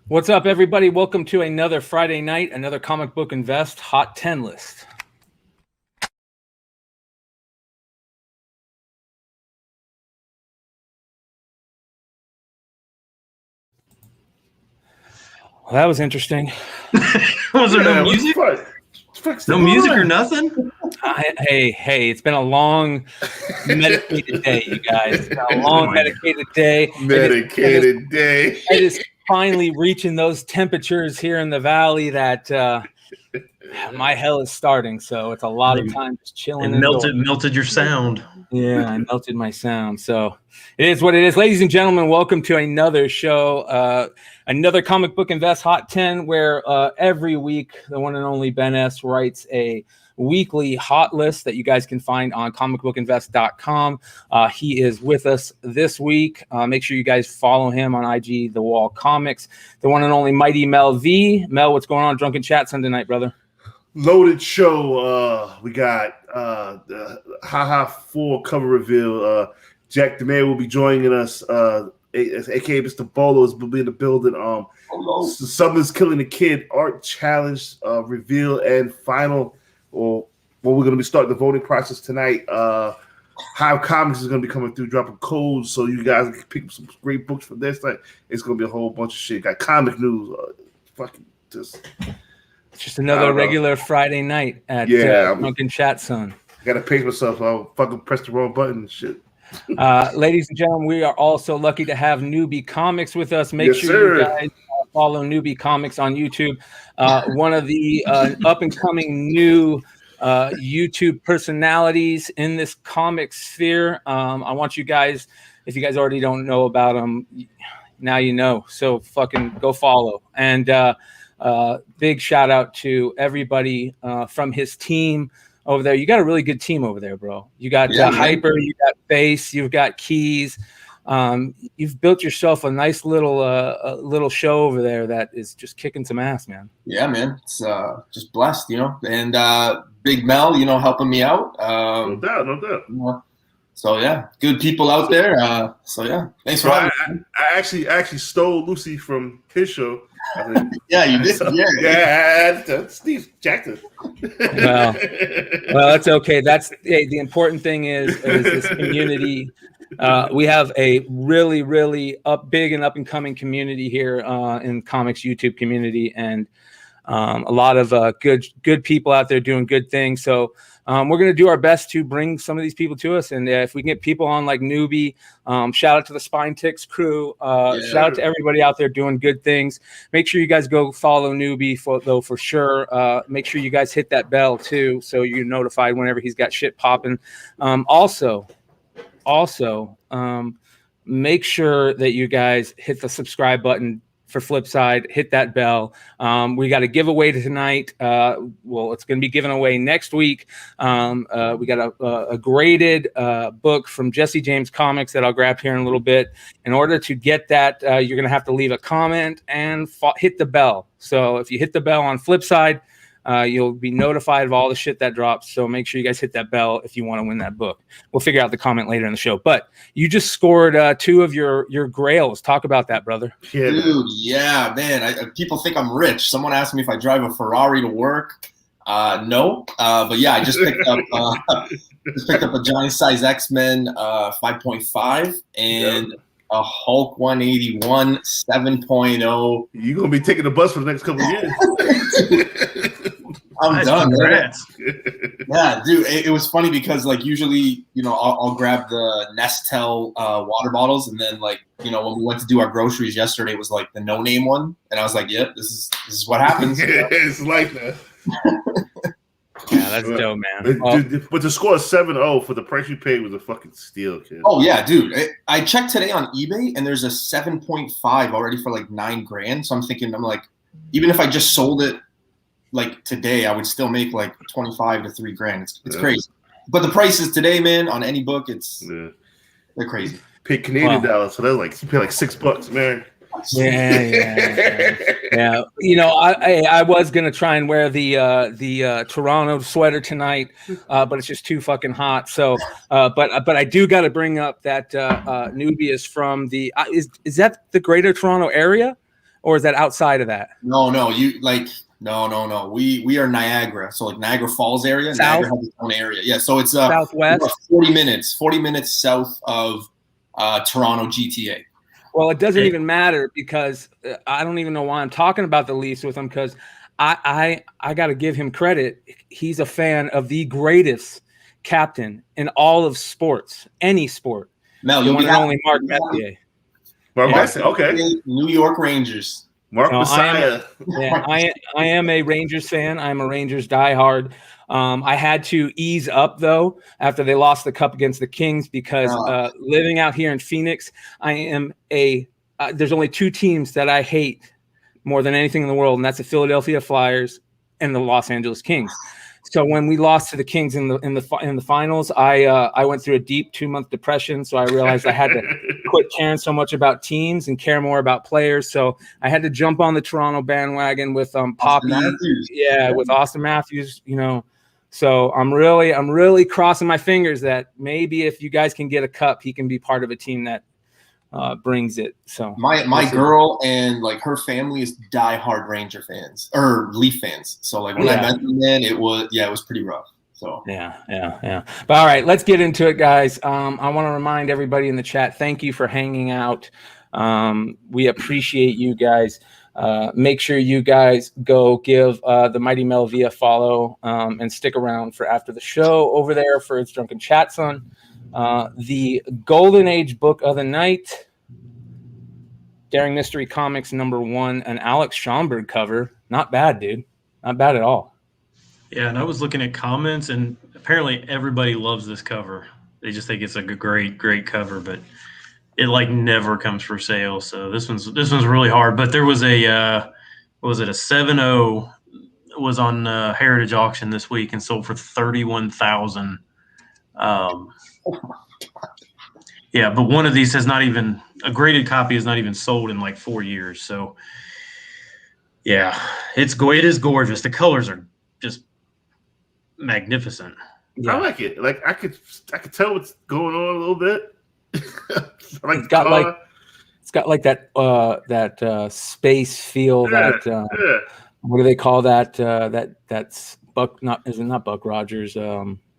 What's up, everybody? Welcome to another Friday night, another Comic Book Invest Hot 10 list. Well, that was interesting. Was there no music? No music or nothing? Hey, it's been a long, medicated day, you guys. It's been a long, medicated day. It is finally reaching those temperatures here in the valley that my hell is starting. So it's a lot of time just chilling. And melted your sound. Yeah, I melted my sound. So it is what it is. Ladies and gentlemen, welcome to another show, another Comic Book Invest Hot 10, where every week the one and only Ben S. writes a weekly hot list that you guys can find on comicbookinvest.com. He is with us this week. Make sure you guys follow him on IG, The Wall Comics. The one and only Mighty Mel V. Mel, what's going on? Drunken Chat Sunday night, brother. Loaded show. We got the Haha 4 cover reveal. Jack DeMay will be joining us, aka Mr. Bolos will be in the building. Something's Killing the Kid art challenge reveal and final. Or we're going to be starting the voting process tonight. Hive Comics is going to be coming through, dropping codes, so you guys can pick up some great books from this night. It's going to be a whole bunch of shit. Got comic news, Just another regular Friday night at Drunken Chat Son. I gotta pace myself. I'll fucking press the wrong button and shit. Ladies and gentlemen, we are also lucky to have Newbie Comics with us. Make sure you guys follow Newbie Comics on YouTube. One of the up and coming new YouTube personalities in this comic sphere. I want you guys, if you guys already don't know about him, now you know. So fucking go follow. And big shout out to everybody from his team over there. You got a really good team over there, bro. You got Hyper, you got Face, you've got Keys. You've built yourself a nice little show over there that is just kicking some ass, man. Yeah, man. It's just blessed, and Big Mel, helping me out. No doubt. So yeah, good people out there. Thanks for having me. I actually stole Lucy from his show. Yeah, you did. Yeah, Steve Jackson. Well, that's okay. That's the important thing is this community. We have a really, really big and up and coming community here in comics YouTube community, and a lot of good people out there doing good things. So we're going to do our best to bring some of these people to us. And if we can get people on like Newbie, shout out to the Spine Ticks crew. Shout out to everybody out there doing good things. Make sure you guys go follow Newbie for sure. Make sure you guys hit that bell too, so you're notified whenever he's got shit popping. Also, make sure that you guys hit the subscribe button for Flipside, hit that bell. We got a giveaway tonight. It's going to be given away next week. We got a graded book from Jesse James Comics that I'll grab here in a little bit. In order to get that, you're going to have to leave a comment and hit the bell. So if you hit the bell on Flipside, you'll be notified of all the shit that drops. So make sure you guys hit that bell if you want to win that book. We'll figure out the comment later in the show. But you just scored 2 of your grails. Talk about that, brother. Dude, yeah, man. People think I'm rich. Someone asked me if I drive a Ferrari to work. No, but yeah, I just picked up a giant size X-Men 5.5 and a Hulk 181 7.0. You're gonna be taking the bus for the next couple of years. I'm done. Yeah, dude. It was funny because usually, I'll grab the Nestle water bottles, and then when we went to do our groceries yesterday, it was the no-name one, and I was like, "Yep, this is what happens." It's like that. Yeah, that's dope, man. But to score 7.0 for the price you paid was a fucking steal, kid. Oh yeah, dude. I checked today on eBay, and there's a 7.5 already for $9,000. So I'm thinking, even if I just sold it today, I would still make 25 to $3,000. It's crazy. But the prices today, man, on any book, they're crazy. Pay Canadian dollars, so that's you pay $6, man. Yeah. I was gonna try and wear the Toronto sweater tonight, but it's just too fucking hot. So, but I do got to bring up that Newbie is from the is that the Greater Toronto area? or is that outside of that? No. No. We are Niagara, so like Niagara Falls area. South? Niagara has its own area. Yeah, so it's Southwest. 40 minutes south of Toronto GTA. Well, it doesn't even matter because I don't even know why I'm talking about the Leafs with him, because I got to give him credit. He's a fan of the greatest captain in all of sports, any sport. Mel, the one and only Mark Messier. Mark Messier, okay. New York Rangers. Mark Messiah. I am a Rangers fan. I'm a Rangers diehard. I had to ease up, though, after they lost the cup against the Kings, because living out here in Phoenix, I am there's only two teams that I hate more than anything in the world, and that's the Philadelphia Flyers and the Los Angeles Kings. So when we lost to the Kings in the finals, I went through a deep 2-month depression. So I realized I had to quit caring so much about teams and care more about players. So I had to jump on the Toronto bandwagon with Poppy, with Austin Matthews. So I'm really crossing my fingers that maybe if you guys can get a cup, he can be part of a team that brings it. So my girl and like her family is diehard Ranger fans or Leaf fans. So like when I met them, then it was pretty rough. So yeah. But all right, let's get into it, guys. I want to remind everybody in the chat, thank you for hanging out. We appreciate you guys. Make sure you guys go give the Mighty Mel V a follow and stick around for after the show over there for It's Drunken Chat Son. The Golden Age book of the night, Daring Mystery Comics #1, an Alex Schomburg cover. Not bad, dude. Not bad at all. Yeah, and I was looking at comments, and apparently everybody loves this cover. They just think it's a great cover, but it like never comes for sale. So this one's really hard. But there was a what was it, a 7.0 was on Heritage Auction this week and sold for $31,000. Yeah, but one of these has not even a graded copy has not even sold in like 4 years. So yeah, it is gorgeous. The colors are just magnificent. Yeah. I like it. Like I could tell what's going on a little bit. It's got like that space feel. What do they call that? That's Buck. Not Buck Rogers.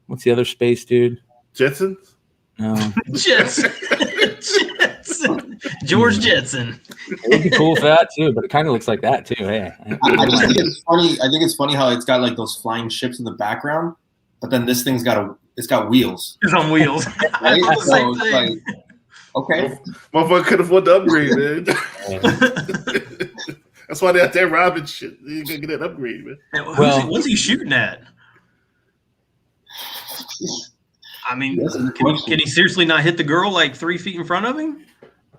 What's the other space dude? Jetsons. No. Jetson. George Jetson. It would be cool for that too, but it kind of looks like that too. Hey, I just think it's funny. I think it's funny how it's got like those flying ships in the background, but then this thing's got wheels. It's on wheels. Right? So it's like, okay, motherfucker could afford the upgrade, man. That's why they're out there robbing shit. You gotta get that upgrade, man. What's he shooting at? I mean, can he seriously not hit the girl like 3 feet in front of him?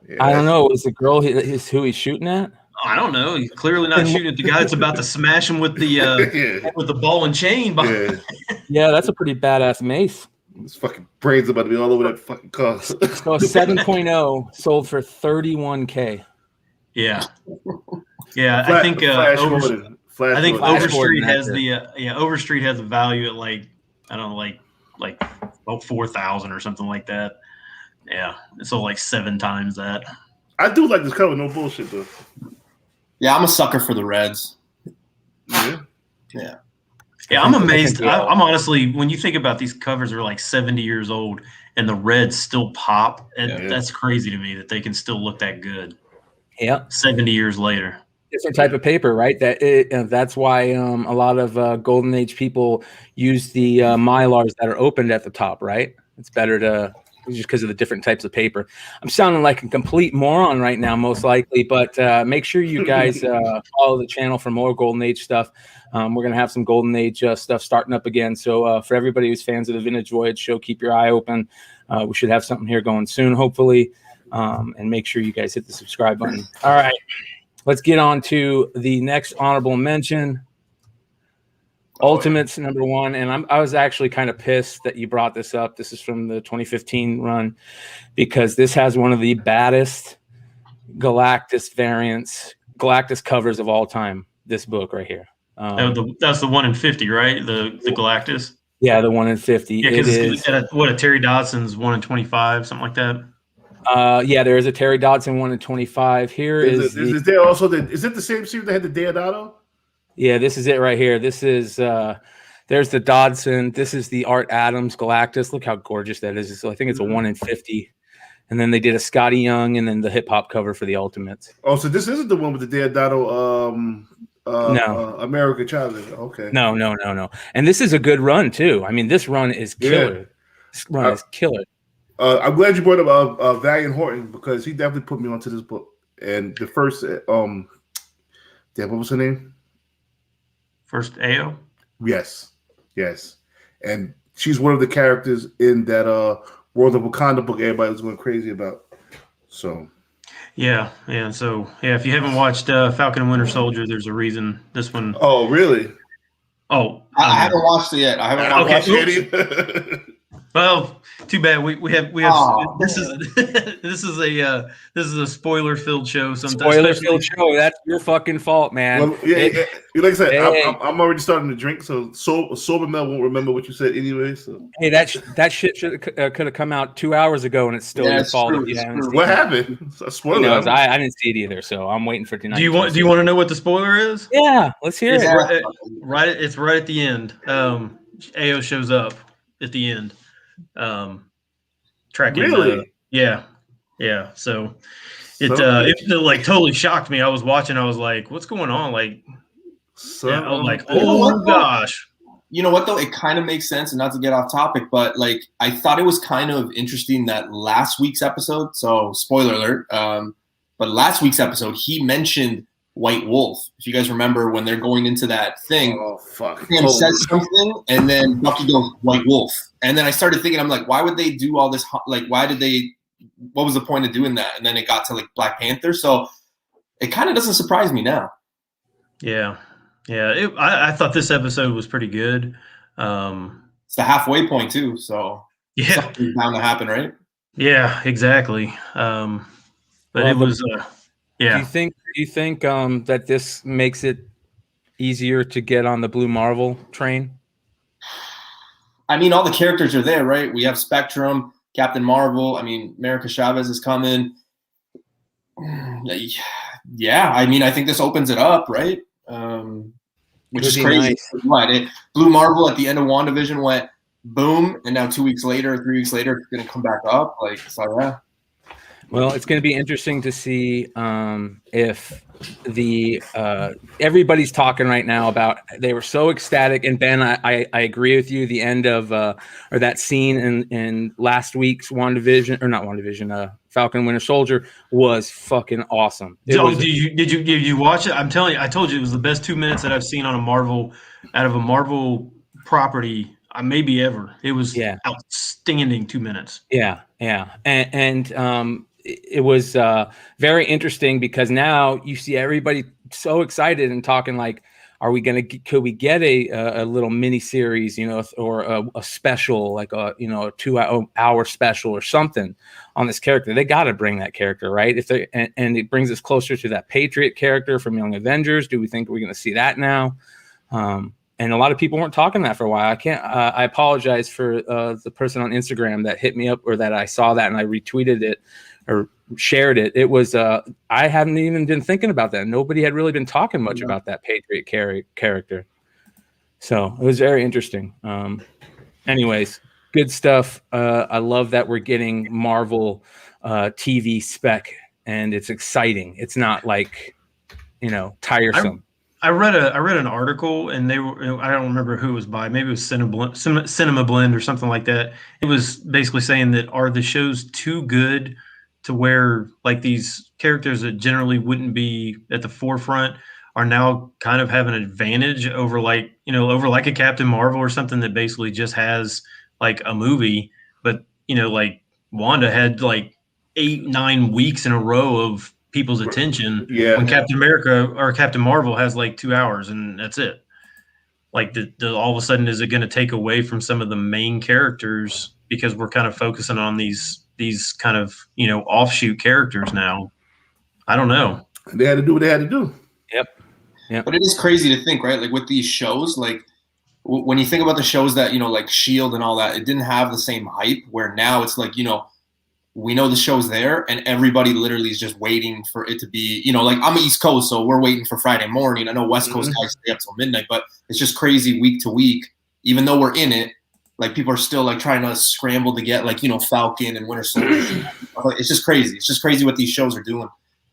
Yeah. I don't know. Is the girl who he's shooting at? I don't know. He's clearly not shooting at the guy that's about to smash him with the with the ball and chain. Yeah, that's a pretty badass mace. His fucking brains about to be all over that fucking car. So a 7.0 sold for $31K. Yeah. I think Overstreet has Overstreet has a value at like I don't know like about 4,000 or something like that. Yeah, it's all like 7 times that. I do like this cover, no bullshit though. Yeah, I'm a sucker for the reds. Yeah. Yeah, I'm amazed. I'm honestly, when you think about these covers are like 70 years old and the reds still pop, that's crazy to me that they can still look that good. Yeah, 70 years later. Different type of paper, right? That's why a lot of Golden Age people use the Mylars that are opened at the top, right? It's better to just because of the different types of paper. I'm sounding like a complete moron right now, most likely, but make sure you guys follow the channel for more Golden Age stuff. We're going to have some Golden Age stuff starting up again. So for everybody who's fans of the Vintage Voyage show, keep your eye open. We should have something here going soon, hopefully. And make sure you guys hit the subscribe button. All right. Let's get on to the next honorable mention. Ultimates #1, and I was actually kind of pissed that you brought this up. This is from the 2015 run because this has one of the baddest Galactus covers of all time. This book right here. That's the 1 in 50, right? The Galactus. Yeah, the 1 in 50. Yeah, because a Terry Dodson's 1 in 25, something like that. Yeah, there is a Terry Dodson 1 in 25. Here is there also is it the same series that had the Deodato? Yeah, this is it right here. This is there's the Dodson. This is the Art Adams Galactus. Look how gorgeous that is. So I think it's a 1 in 50. And then they did a Scotty Young and then the hip hop cover for the Ultimates. Oh, so this isn't the one with the Deodato no. American Challenge. Okay. No. And this is a good run too. I mean, this run is killer. Yeah. This run is killer. I'm glad you brought up Valiant Horton because he definitely put me onto this book. And the first what was her name? First AO? Yes. And she's one of the characters in that World of Wakanda book everybody was going crazy about. So yeah. So if you haven't watched Falcon and Winter Soldier, there's a reason this one. Oh, really? Oh, I haven't watched it yet. I haven't watched it. Well, too bad. We have oh, this is a spoiler filled show. Sometimes spoiler filled show. That's your fucking fault, man. Well, yeah, like I said, I'm already starting to drink, so sober Mel won't remember what you said anyway. So hey, that shit could have come out 2 hours ago, and it's still your fault. If you haven't seen what happened? Spoiler. Knows, I didn't see it either, so I'm waiting for tonight. Do you want to know what the spoiler is? Yeah, let's hear it. It's right at the end. AO shows up at the end. Tracking. Really? Yeah. So it like totally shocked me. I was watching. I was like, "What's going on?" Like, I was like, "Oh gosh." You know what though? It kind of makes sense, and not to get off topic, but like I thought it was kind of interesting that last week's episode. So spoiler alert. But last week's episode, he mentioned White Wolf. If you guys remember when they're going into that thing, Sam says something, and then Bucky goes White Wolf. And then I started thinking, I'm like, why would they do all this? Like, what was the point of doing that? And then it got to like Black Panther. So it kind of doesn't surprise me now. Yeah. I thought this episode was pretty good. It's the halfway point too. So yeah, something's bound to happen, right? Yeah, exactly. But it was, yeah. Do you think that this makes it easier to get on the Blue Marvel train? I mean, all the characters are there, right? We have Spectrum, Captain Marvel. I mean, America Chavez is coming. Yeah, I mean, I think this opens it up, right? Which is crazy. Nice. What? Blue Marvel at the end of WandaVision went boom, and now 2 weeks later, 3 weeks later, it's going to come back up. Like, so yeah. Well, it's going to be interesting to see if the everybody's talking right now about they were so ecstatic. And Ben, I agree with you. The end of or that scene in last week's WandaVision, Falcon Winter Soldier was fucking awesome. Did you watch it? I'm telling you, I told you it was the best 2 minutes that I've seen on out of a Marvel property. Maybe ever. It was outstanding 2 minutes. Yeah. And it was very interesting because now you see everybody so excited and talking like, could we get a little mini series, or a special, like a 2 hour special or something on this character? They got to bring that character, right? And it brings us closer to that Patriot character from Young Avengers. Do we think we're going to see that now? And a lot of people weren't talking that for a while. I apologize for the person on Instagram that hit me up, or that I saw that and I retweeted it or shared it. It was I haven't even been thinking about that. Nobody had really been talking much about that Patriot character. So it was very interesting. Anyways, good stuff. I love that we're getting Marvel TV spec, and it's exciting. It's not like tiresome. I read an article, and they were, I don't remember who it was by. Maybe it was Cinema Blend or something like that. It was basically saying that are the shows too good to where like these characters that generally wouldn't be at the forefront are now kind of have an advantage over like a Captain Marvel or something that basically just has like a movie. But like Wanda had like 8-9 weeks in a row of people's attention. Yeah. When Captain America or Captain Marvel has like 2 hours and that's it. Like all of a sudden, is it going to take away from some of the main characters because we're kind of focusing on these kind of offshoot characters now? I don't know. They had to do what they had to do. Yep. But it is crazy to think, right? Like with these shows, like when you think about the shows that like S.H.I.E.L.D. and all that, it didn't have the same hype. Where now it's like we know the show's there, and everybody literally is just waiting for it to be, you know, like I'm East Coast, so we're waiting for Friday morning. I know West Coast guys stay up till midnight, but it's just crazy week to week. Even though we're in it, like people are still like trying to scramble to get like, you know, Falcon and Winter Soldier. It's just crazy. It's just crazy what these shows are doing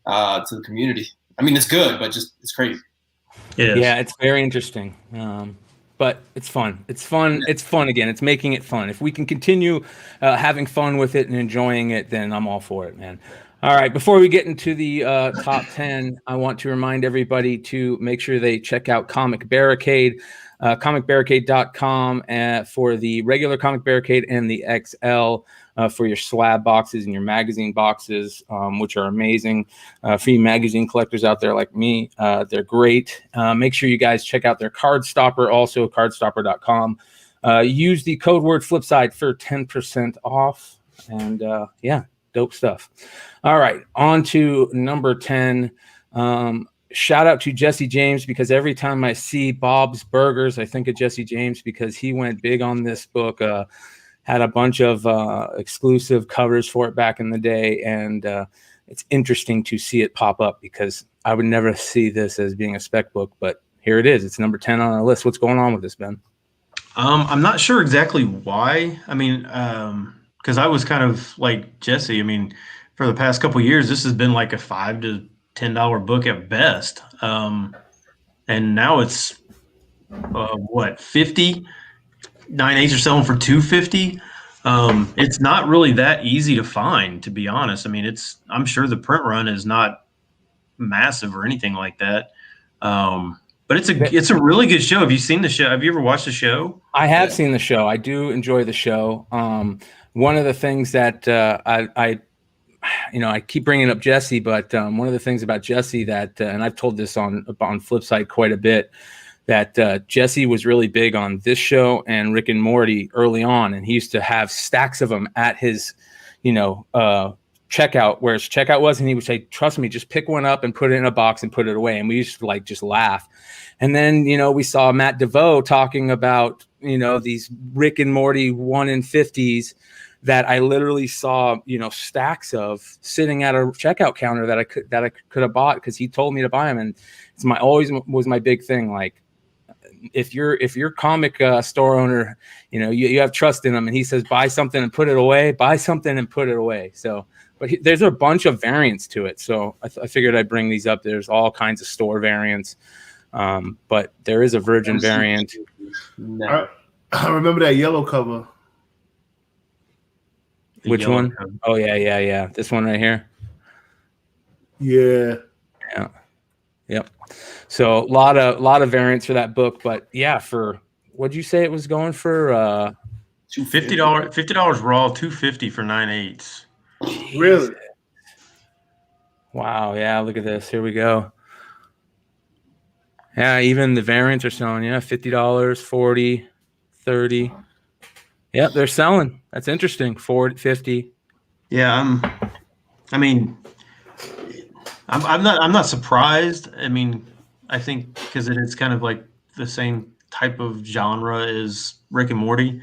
to the community. I mean, it's good, but just it's crazy. Yeah, it's very interesting. But it's fun. It's fun. It's fun again. It's making it fun. If we can continue having fun with it and enjoying it, then I'm all for it, man. All right. Before we get into the top 10, I want to remind everybody to make sure they check out Comic Barricade, comicbarricade.com for the regular Comic Barricade and the XL for your slab boxes and your magazine boxes, which are amazing. For you magazine collectors out there like me, they're great. Make sure you guys check out their Card Stopper, also cardstopper.com. Use the code word Flipside for 10% off. And yeah, dope stuff. All right, on to number 10. Shout out to Jesse James, because every time I see Bob's Burgers, I think of Jesse James because he went big on this book. Had a bunch of exclusive covers for it back in the day, and it's interesting to see it pop up because I would never see this as being a spec book, but here it is. It's number 10 on our list. What's going on with this, Ben? I'm not sure exactly why. I mean, because I was kind of like Jesse. I mean, for the past couple of years, this has been like a $5 to $10 book at best, and now it's what, 50? 9/8 are selling for $250. It's not really that easy to find, to be honest. I mean, I'm sure the print run is not massive or anything like that. But it's a really good show. Have you seen the show? Have you ever watched the show? I have seen the show. I do enjoy the show. One of the things that I keep bringing up Jesse, but one of the things about Jesse that, and I've told this on Flipside quite a bit, that Jesse was really big on this show and Rick and Morty early on, and he used to have stacks of them at his, checkout, where his checkout was, and he would say, "Trust me, just pick one up and put it in a box and put it away." And we used to like just laugh. And then we saw Matt DeVoe talking about these Rick and Morty 1 in 50s that I literally saw stacks of sitting at a checkout counter that I could have bought because he told me to buy them, and it's always was my big thing, like. If you're comic store owner, you have trust in them, and he says buy something and put it away. Buy something and put it away. So, but there's a bunch of variants to it. So I figured I'd bring these up. There's all kinds of store variants, but there is a Virgin variant. I remember that yellow cover. Which one? Cover. Oh yeah. This one right here. Yeah. Yep. So a lot of variants for that book, but yeah, for what'd you say it was going for? $50 raw, $250 for 9/8. Really? Wow. Yeah. Look at this. Here we go. Yeah. Even the variants are selling. Yeah. $50, $40, $30. Yeah. They're selling. That's interesting. $40, $50. Yeah. I'm not surprised. I mean, I think because it is kind of like the same type of genre as Rick and Morty,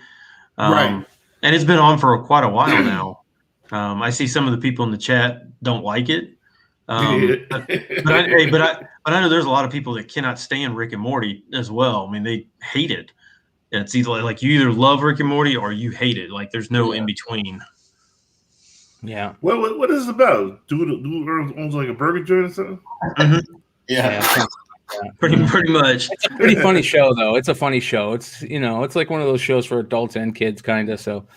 right? And it's been on for quite a while now. I see some of the people in the chat don't like it, but I know there's a lot of people that cannot stand Rick and Morty as well. I mean, they hate it. And it's either like you either love Rick and Morty or you hate it. Like there's no in between. Yeah. What is it about? Dude owns like a burger joint or something? Mm-hmm. Yeah. Pretty much. It's a pretty funny show, though. It's a funny show. It's it's like one of those shows for adults and kids, kind of. So,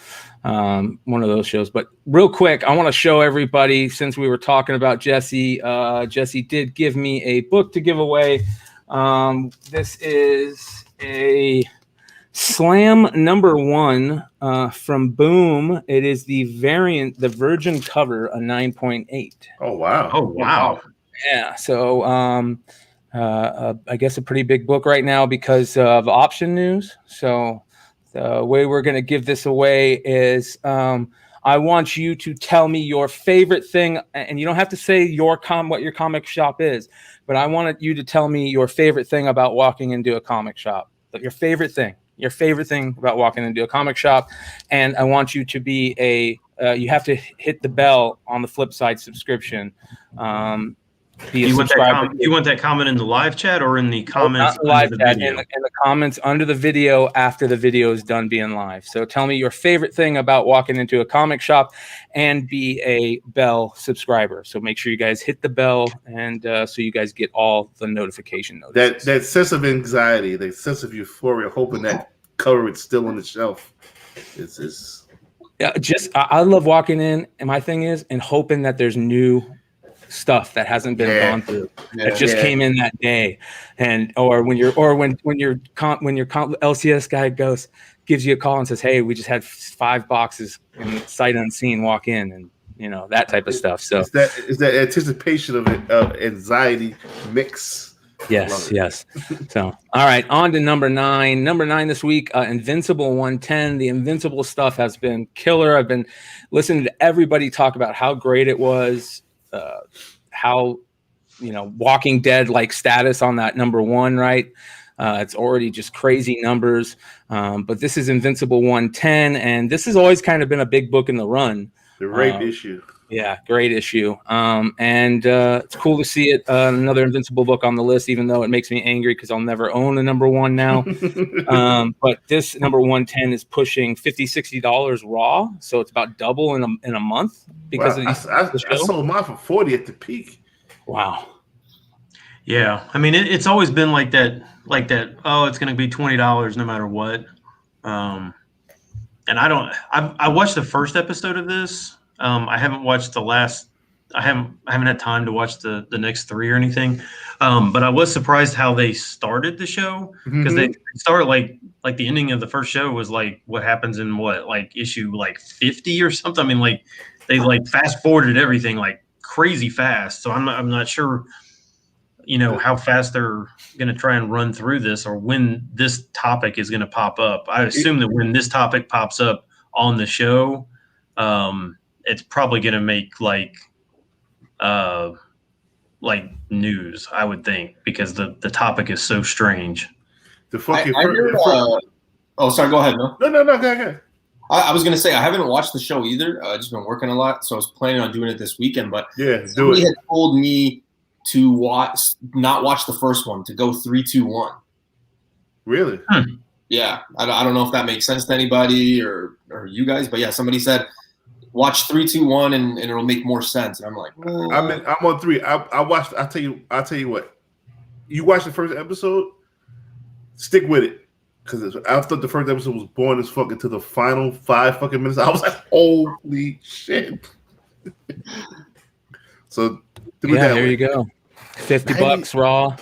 one of those shows. But real quick, I want to show everybody, since we were talking about Jesse. Jesse did give me a book to give away. This is a Slam #1 from Boom. It is the variant, the Virgin cover, a 9.8. Oh wow! Yeah. So I guess a pretty big book right now because of option news. So the way we're going to give this away is I want you to tell me your favorite thing, and you don't have to say what your comic shop is, but I wanted you to tell me your favorite thing about walking into a comic shop. Your favorite thing about walking into a comic shop, and I want you to be a you have to hit the bell on the Flipside subscription. Be a you want subscriber. you want that comment in the live chat or in the comments? Not live under the chat, video? in the comments under the video after the video is done being live. So tell me your favorite thing about walking into a comic shop, and be a bell subscriber. So make sure you guys hit the bell, and so you guys get all the notification notices. That sense of anxiety, that sense of euphoria, hoping that cover is still on the shelf. It's Yeah, I love walking in, and my thing is, and hoping that there's new stuff that hasn't been gone through, that just came in that day, and or when your LCS guy gives you a call and says, "Hey, we just had 5 boxes in sight unseen walk in," and that type of stuff. So it's that anticipation of anxiety mix. Yes. So, all right, on to number 9. Number 9 this week, Invincible 110. The Invincible stuff has been killer. I've been listening to everybody talk about how great it was, how Walking Dead like status on that number 1, right? It's already just crazy numbers. But this is Invincible 110, and this has always kind of been a big book in the run. The rape issue. Yeah, great issue. And it's cool to see it. Another Invincible book on the list, even though it makes me angry because I'll never own a number 1 now. But this number 110 is pushing $50-$60 raw, so it's about double in a month because of I sold mine for $40 at the peak. Wow. Yeah, I mean it's always been like that. Oh, it's going to be $20 no matter what. And I watched the first episode of this. I haven't watched the last. I haven't had time to watch the next 3 or anything. But I was surprised how they started the show, because they started like the ending of the first show was like what happens in issue 50 or something. I mean, like they fast forwarded everything like crazy fast. So I'm not sure, how fast they're going to try and run through this, or when this topic is going to pop up. I assume that when this topic pops up on the show, it's probably going to make news, I would think, because the topic is so strange. The fucking sorry, go ahead. No, go ahead. I was going to say, I haven't watched the show either. I've just been working a lot, so I was planning on doing it this weekend. But somebody had told me to not watch the first one, to go 3, 2, 1. Really? Yeah, I don't know if that makes sense to anybody or you guys, but yeah, somebody said watch 3, 2, 1, and it'll make more sense. And I'm like, I'm on 3. I watched. I'll tell you what. You watch the first episode, stick with it, because I thought the first episode was boring as fuck until the final 5 fucking minutes. I was like, holy shit. So there you go. $50 raw.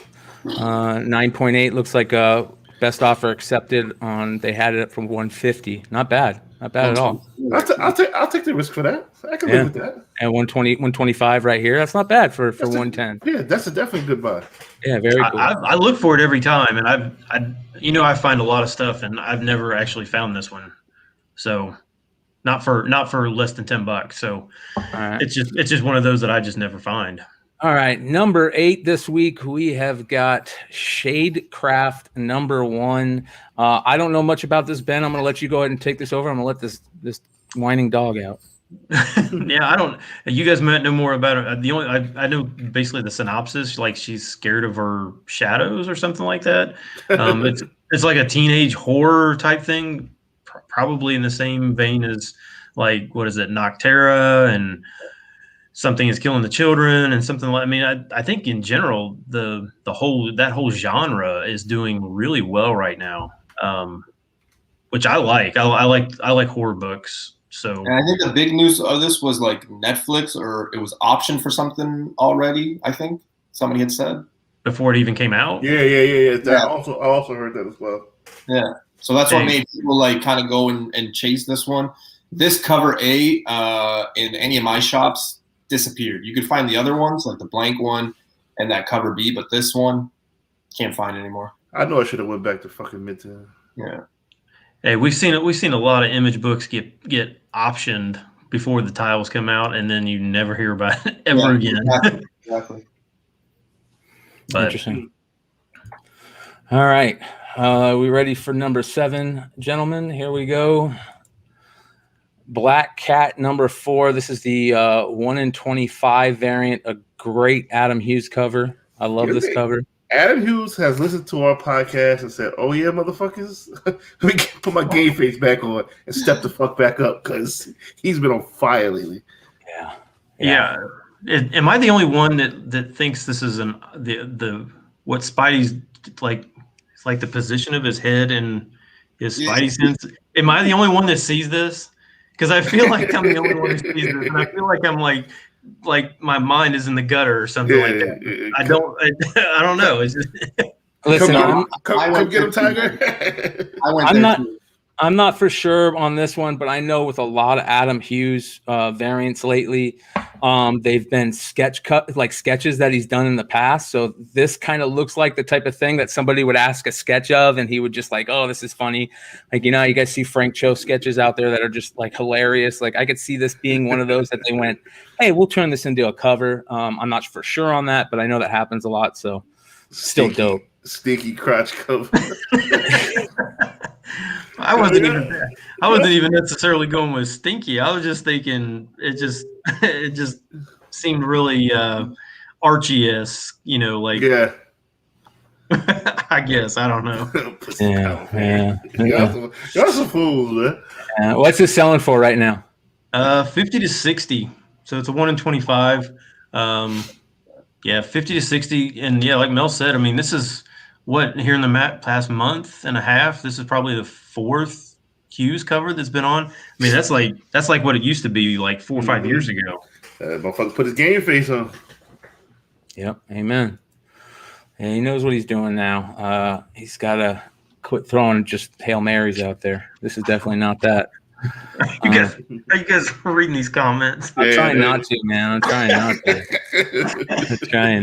9.8 looks like a best offer accepted on. They had it from 150. Not bad at all. I'll take the risk for that. I can live with that. And 120, 125 right here. That's not bad for 110. Yeah, that's a definitely good buy. Yeah, very cool. I look for it every time, and I find a lot of stuff, and I've never actually found this one. So not for less than $10. So it's just one of those that I just never find. All right, number 8 this week, we have got Shadecraft number 1. I don't know much about this, Ben. I'm going to let you go ahead and take this over. I'm going to let this whining dog out. Yeah, I don't. You guys might know more about it. The only I know basically the synopsis, like she's scared of her shadows or something like that. It's like a teenage horror type thing, probably in the same vein as what is it, Noctera, and something is killing the children, and something like. I mean, I think in general that whole genre is doing really well right now, which I like. I like horror books. So, and I think the big news of this was Netflix, or it was optioned for something already. I think somebody had said before it even came out. Yeah. I also heard that as well. Yeah. So that's what made people kind of go and chase this one. This cover A in any of my shops disappeared. You could find the other ones, like the blank one and that cover B, but this one can't find anymore. I know I should have went back to fucking Midtown. Yeah. Hey, we've seen a lot of image books get optioned before the titles come out, and then you never hear about it ever again. Exactly. But, interesting. All right. We ready for number 7, gentlemen? Here we go. Black Cat number 4. This is the 1 in 25 variant. A great Adam Hughes cover. I love this cover. Adam Hughes has listened to our podcast and said, "Oh yeah, motherfuckers, let me put my game face back on and step the fuck back up because he's been on fire lately." Yeah. Am I the only one that thinks this is the what Spidey's like? It's like the position of his head and his Spidey sense. Am I the only one that sees this? Because I feel like I'm the only one who sees this, and I feel like I'm like my mind is in the gutter or something like that. I don't know. It's just listen. Come get him, Tiger. I'm not for sure on this one, but I know with a lot of Adam Hughes variants lately, they've been sketches that he's done in the past. So this kind of looks like the type of thing that somebody would ask a sketch of, and he would just like, "Oh, this is funny." Like, you guys see Frank Cho sketches out there that are just like hilarious. Like, I could see this being one of those that they went, "Hey, we'll turn this into a cover." I'm not for sure on that, but I know that happens a lot. So still dope. Stinky crotch cover. I wasn't even necessarily going with stinky. I was just thinking it just seemed really Archie-esque, like I guess I don't know. Y'all some fools, man. What's this selling for right now? 50 to 60. So it's a 1 in 25. 50 to 60, and like Mel said, I mean, this is what here in the past month and a half. This is probably the 4th Hughes cover that's been on. I mean, that's like what it used to be like 4 or 5 years ago. Motherfucker put his game face on. Yep, amen. And he knows what he's doing now. He's got to quit throwing just Hail Marys out there. This is definitely not that. Are you guys reading these comments? I'm trying not to, man. I'm trying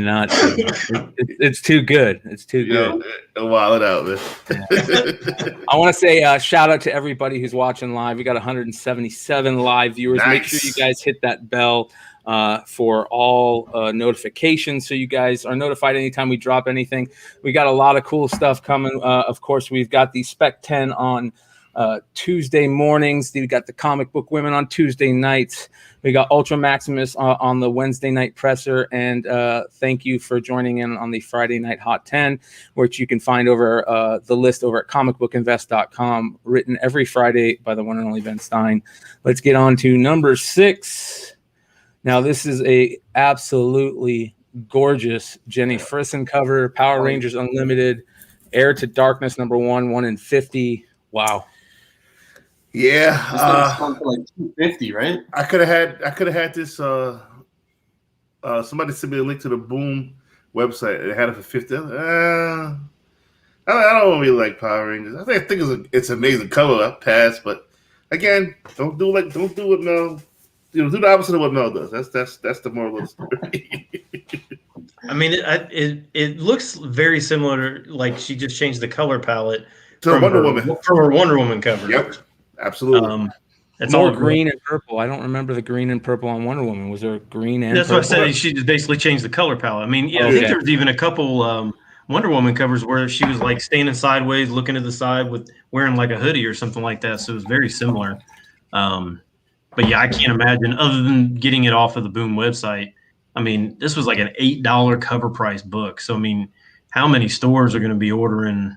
not to. It's too good. It's too good. Wild it out, man. I want to say shout out to everybody who's watching live. We got 177 live viewers. Nice. Make sure you guys hit that bell for all notifications so you guys are notified anytime we drop anything. We got a lot of cool stuff coming. Of course, we've got the Spec 10 on Tuesday mornings. We got the Comic Book Women on Tuesday nights. We got Ultra Maximus on the Wednesday night presser. And thank you for joining in on the Friday night Hot 10, which you can find over the list over at comicbookinvest.com, written every Friday by the one and only Ben Stein. Let's get on to number 6. Now, this is a absolutely gorgeous Jenny Frison cover, Power Rangers Unlimited, Heir to Darkness number 1, 1 in 50. Wow. Yeah, this thing's for like $250, right? I could have had this. Somebody sent me a link to the Boom website. It had it for $50. I don't really like Power Rangers. I think it's an amazing cover. I pass, but again, don't do what Mel. Do the opposite of what Mel does. That's the moral of the story. I mean, it looks very similar. Like she just changed the color palette From her Wonder Woman cover. Yep, absolutely. It's more all green and purple. I don't remember the green and purple on Wonder Woman. Was there green and That's purple? what I said. She just basically changed the color palette. I mean, I think there was even a couple Wonder Woman covers where she was like standing sideways, looking to the side with wearing like a hoodie or something like that. So it was very similar. But yeah, I can't imagine other than getting it off of the Boom website. I mean, this was like an $8 cover price book. So, I mean, how many stores are going to be ordering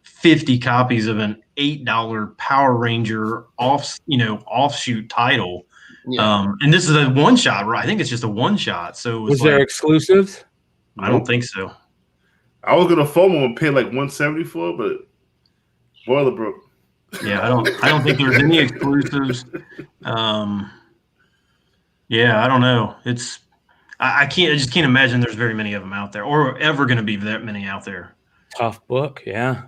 50 copies of an $8 Power Ranger offshoot title? Yeah. And this is a one shot, right? I think it's just a one shot. So was there exclusives? I don't think so. I was gonna FOMO and pay like $170 for it, but boiler broke. Yeah, I don't think there's any exclusives. Yeah, I don't know. I just can't imagine there's very many of them out there, or ever going to be that many out there. Tough book, yeah.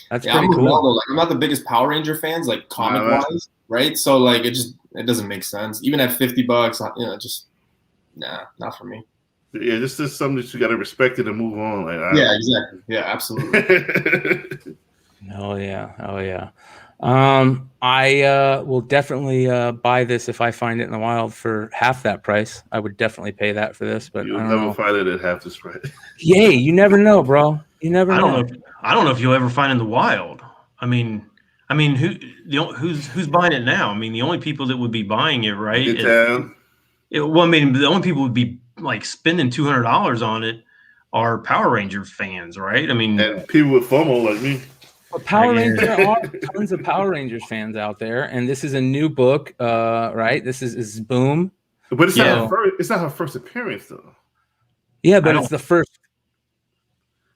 That's I'm pretty cool. Like, I'm not the biggest Power Ranger fans, like comic wise, right? So like it doesn't make sense. Even at $50, not for me. Yeah, this is something that you got to respect it and move on. Like, yeah, exactly. Yeah, absolutely. Oh yeah. I will definitely buy this if I find it in the wild for half that price. I would definitely pay that for this, but you'll never find it at half this price. Yay, you never know, bro. You never know. I don't know if you'll ever find in the wild. I mean, I mean, who's buying it now? I mean, the only people that would be buying it, right? Well, I mean, the only people would be like spending $200 on it are Power Ranger fans, right? I mean, and people with FOMO like me. But there are tons of Power Rangers fans out there, and this is a new book, right? This is Boom. But it's not her first appearance, though. Yeah, but it's the first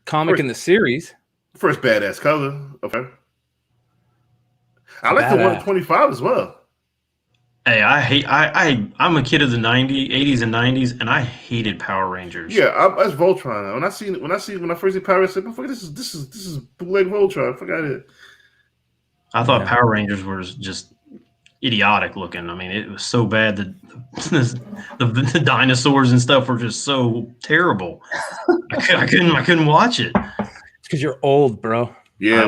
comic in the series. First badass cover. Okay. I like the 125 as well. Hey, I'm a kid of the 80s and 90s, and I hated Power Rangers. Yeah, that's Voltron. When I first see Power Rangers, I said, "Fuck, this is bootleg Voltron." I forgot it. I thought Power Rangers was just idiotic looking. I mean, it was so bad that the dinosaurs and stuff were just so terrible. I couldn't watch it. It's because you're old, bro. Yeah,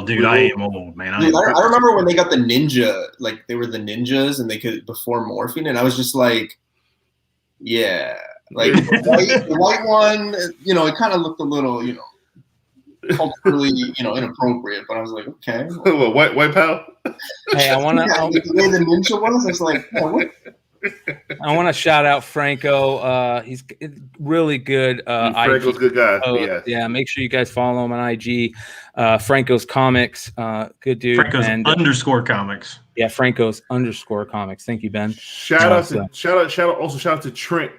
dude, I am old, man. Dude, I remember when they got the ninja, like they were the ninjas, and they could before morphine, and I was just like, yeah, like the white one, you know, it kind of looked a little, you know, culturally, you know, inappropriate, but I was like, okay, well, white pal. Hey, I want to. The way the ninja was, I was like, oh, what? I want to shout out Franco. He's really good. Franco's a good guy. Yeah, make sure you guys follow him on IG. Franco's Comics. Good dude. Franco's underscore comics. Yeah, Franco's underscore comics. Thank you, Ben. Shout out to Trent.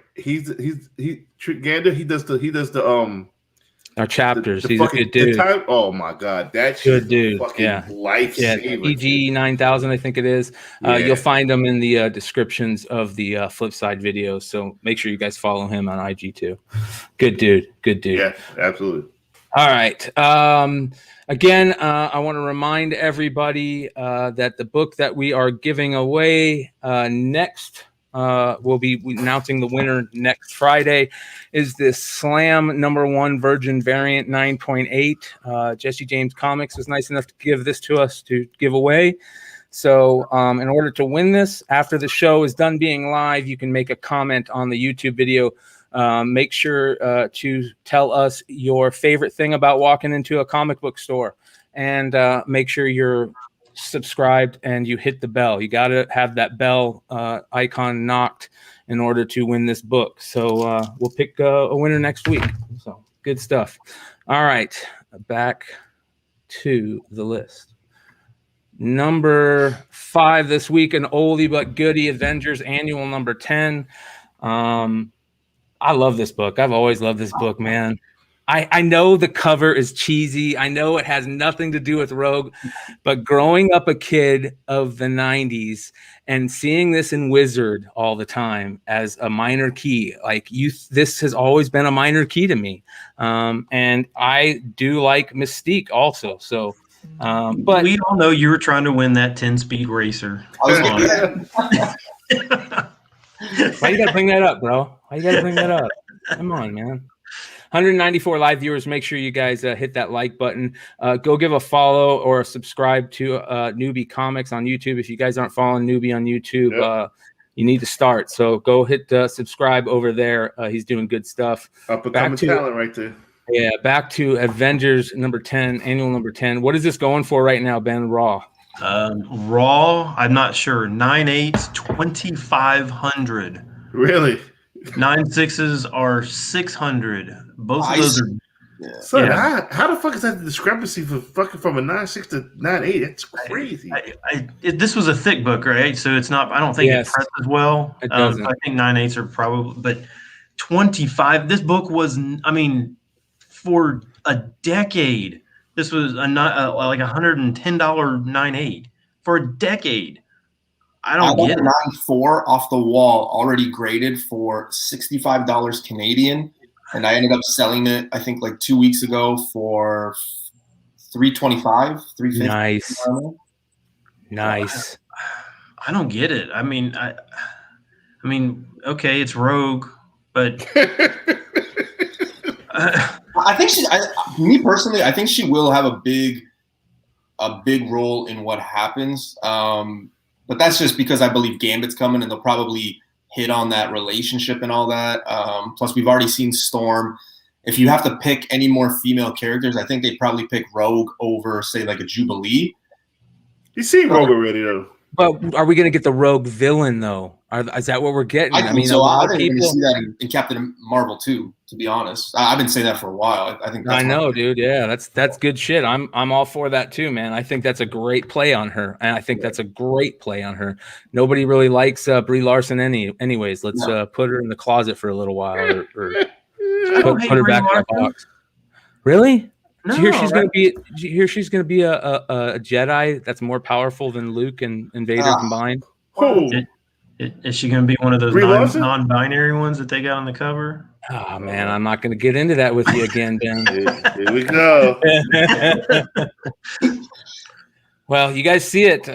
Trent Gander. He does the our chapters. He's a good dude. Oh my god, that's good dude. Lifesaver. EG 9000, I think it is. You'll find them in the descriptions of the Flipside videos. So make sure you guys follow him on IG too. Good dude. Yeah, absolutely. All right. Again, I want to remind everybody that the book that we are giving away next. We'll be announcing the winner next Friday. Is this Slam #1 Virgin Variant 9.8? Jesse James Comics was nice enough to give this to us to give away. So in order to win this, after the show is done being live, you can make a comment on the YouTube video. Make sure to tell us your favorite thing about walking into a comic book store, and make sure you're subscribed and you hit the bell. You got to have that bell icon knocked in order to win this book. So we'll pick a winner next week. So good stuff. All right, back to the list. Number 5 this week, an oldie but goodie, Avengers Annual number 10. I love this book. I've always loved this book, man. I know the cover is cheesy. I know it has nothing to do with Rogue, but growing up a kid of the 90s and seeing this in Wizard all the time as a minor key, this has always been a minor key to me. And I do like Mystique also. So, but we all know you were trying to win that 10-speed racer. Why you gotta bring that up, bro? Why you gotta bring that up? Come on, man. 194 live viewers. Make sure you guys hit that like button. Go give a follow or subscribe to Newbie Comics on YouTube. If you guys aren't following Newbie on YouTube, you need to start. So go hit subscribe over there. He's doing good stuff. Up and coming talent right there. Yeah, back to Avengers number 10, annual number 10. What is this going for right now, Ben? Raw. Raw, I'm not sure. 9.8s, 2,500. Really? 9.6s are 600. Both of those are. Yeah. So how the fuck is that the discrepancy from a 9.6 to 9.8? That's crazy. This was a thick book, right? So it's not. I don't think it presses well. It doesn't. I think 9.8s are probably, but 25. This book was. I mean, for a decade, this was like $110 9.8 for a decade. I don't get it. 9.4 off the wall, already graded for $65 Canadian, and I ended up selling it. I think like 2 weeks ago for $325, $350. Nice. I don't get it. I mean, okay, it's Rogue, but I think me personally, I think she will have a big role in what happens. But that's just because I believe Gambit's coming, and they'll probably hit on that relationship and all that. Plus, we've already seen Storm. If you have to pick any more female characters, I think they'd probably pick Rogue over, say, like a Jubilee. You seen Rogue already, though. But are we going to get the Rogue villain, though? Is that what we're getting? I think so. A lot I of think we're people. going to see that in Captain Marvel too. To be honest, I've been saying that for a while. I think. That's I know, dude. Yeah, that's good shit. I'm all for that too, man. I think that's a great play on her, and I think that's a great play on her. Nobody really likes Brie Larson anyways. Let's put her in the closet for a little while, or put her back in the box. Really? No, Did you hear she's going to be? Did you hear she's going to be a Jedi that's more powerful than Luke and Vader combined? Is she going to be one of those non-binary ones that they got on the cover? Oh man, I'm not going to get into that with you again, Ben. Here we go. Well, you guys see it.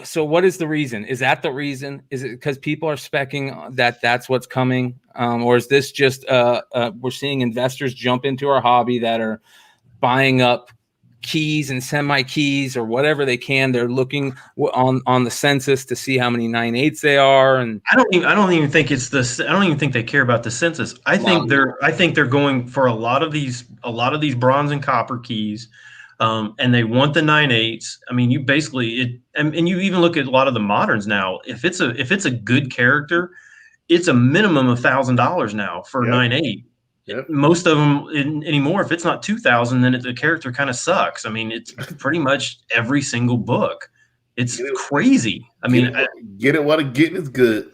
So what is the reason? Is that the reason? Is it because people are speccing that that's what's coming? Or is this just we're seeing investors jump into our hobby that are buying up keys and semi-keys or whatever they can? They're looking on the census to see how many 9/8 they are, and I don't even think it's this. I don't even think they care about the census. I think they're going for a lot of these bronze and copper keys, and they want the 9/8. I mean, you basically and you even look at a lot of the moderns now. If it's a good character, it's a minimum of $1,000 now for 9/8. Yep. Most of them anymore, if it's not 2,000, then the character kind of sucks. I mean, it's pretty much every single book. It's crazy. I mean, get it while the getting is good.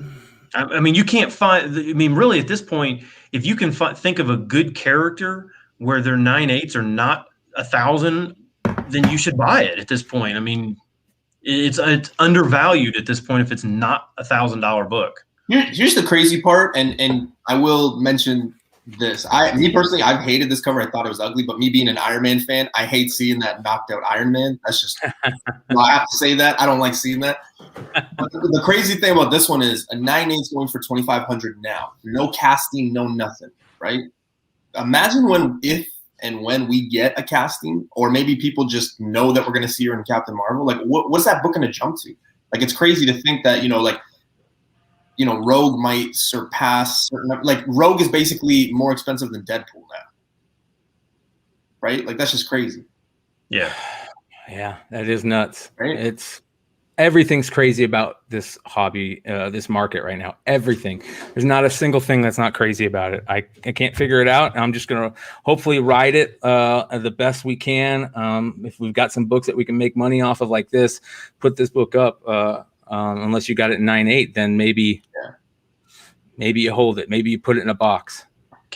I mean, you can't find. I mean, really, at this point, if you can think of a good character where their 9/8 are not 1,000, then you should buy it. At this point, I mean, it's undervalued at this point if it's not $1,000 book. Here's the crazy part, and I will mention this. Me personally, I've hated this cover. I thought it was ugly, but me being an Iron Man fan, I hate seeing that knocked out Iron Man. That's just, I have to say that. I don't like seeing that. But the crazy thing about this one is a 9/8 going for $2,500 now. No casting, no nothing, right? Imagine if and when we get a casting, or maybe people just know that we're going to see her in Captain Marvel. Like, what's that book going to jump to? Like, it's crazy to think that, Rogue might surpass Rogue is basically more expensive than Deadpool now. Right? Like, that's just crazy. Yeah. Yeah, that is nuts. Right? Everything's crazy about this hobby, this market right now. Everything. There's not a single thing that's not crazy about it. I can't figure it out. I'm just going to hopefully ride it the best we can. If we've got some books that we can make money off of like this, put this book up. Unless you got it in 9/8, then maybe you hold it. Maybe you put it in a box.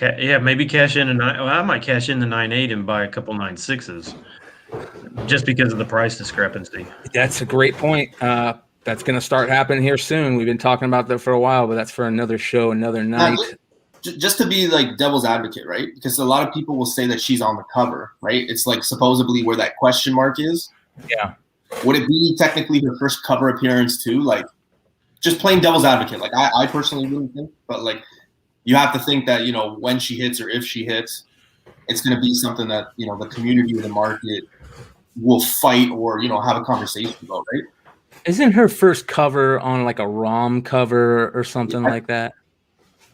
Maybe cash in I might cash in the 9/8 and buy a couple 9/6s, just because of the price discrepancy. That's a great point. That's going to start happening here soon. We've been talking about that for a while, but that's for another show, another night. Just to be like devil's advocate, right? Because a lot of people will say that she's on the cover, right? It's like supposedly where that question mark is. Yeah. Would it be technically her first cover appearance too? Like, just plain devil's advocate. Like, I personally wouldn't think, but like, you have to think that, when she hits or if she hits, it's going to be something that, the community or the market will fight or, have a conversation about, right? Isn't her first cover on like a ROM cover or something like that?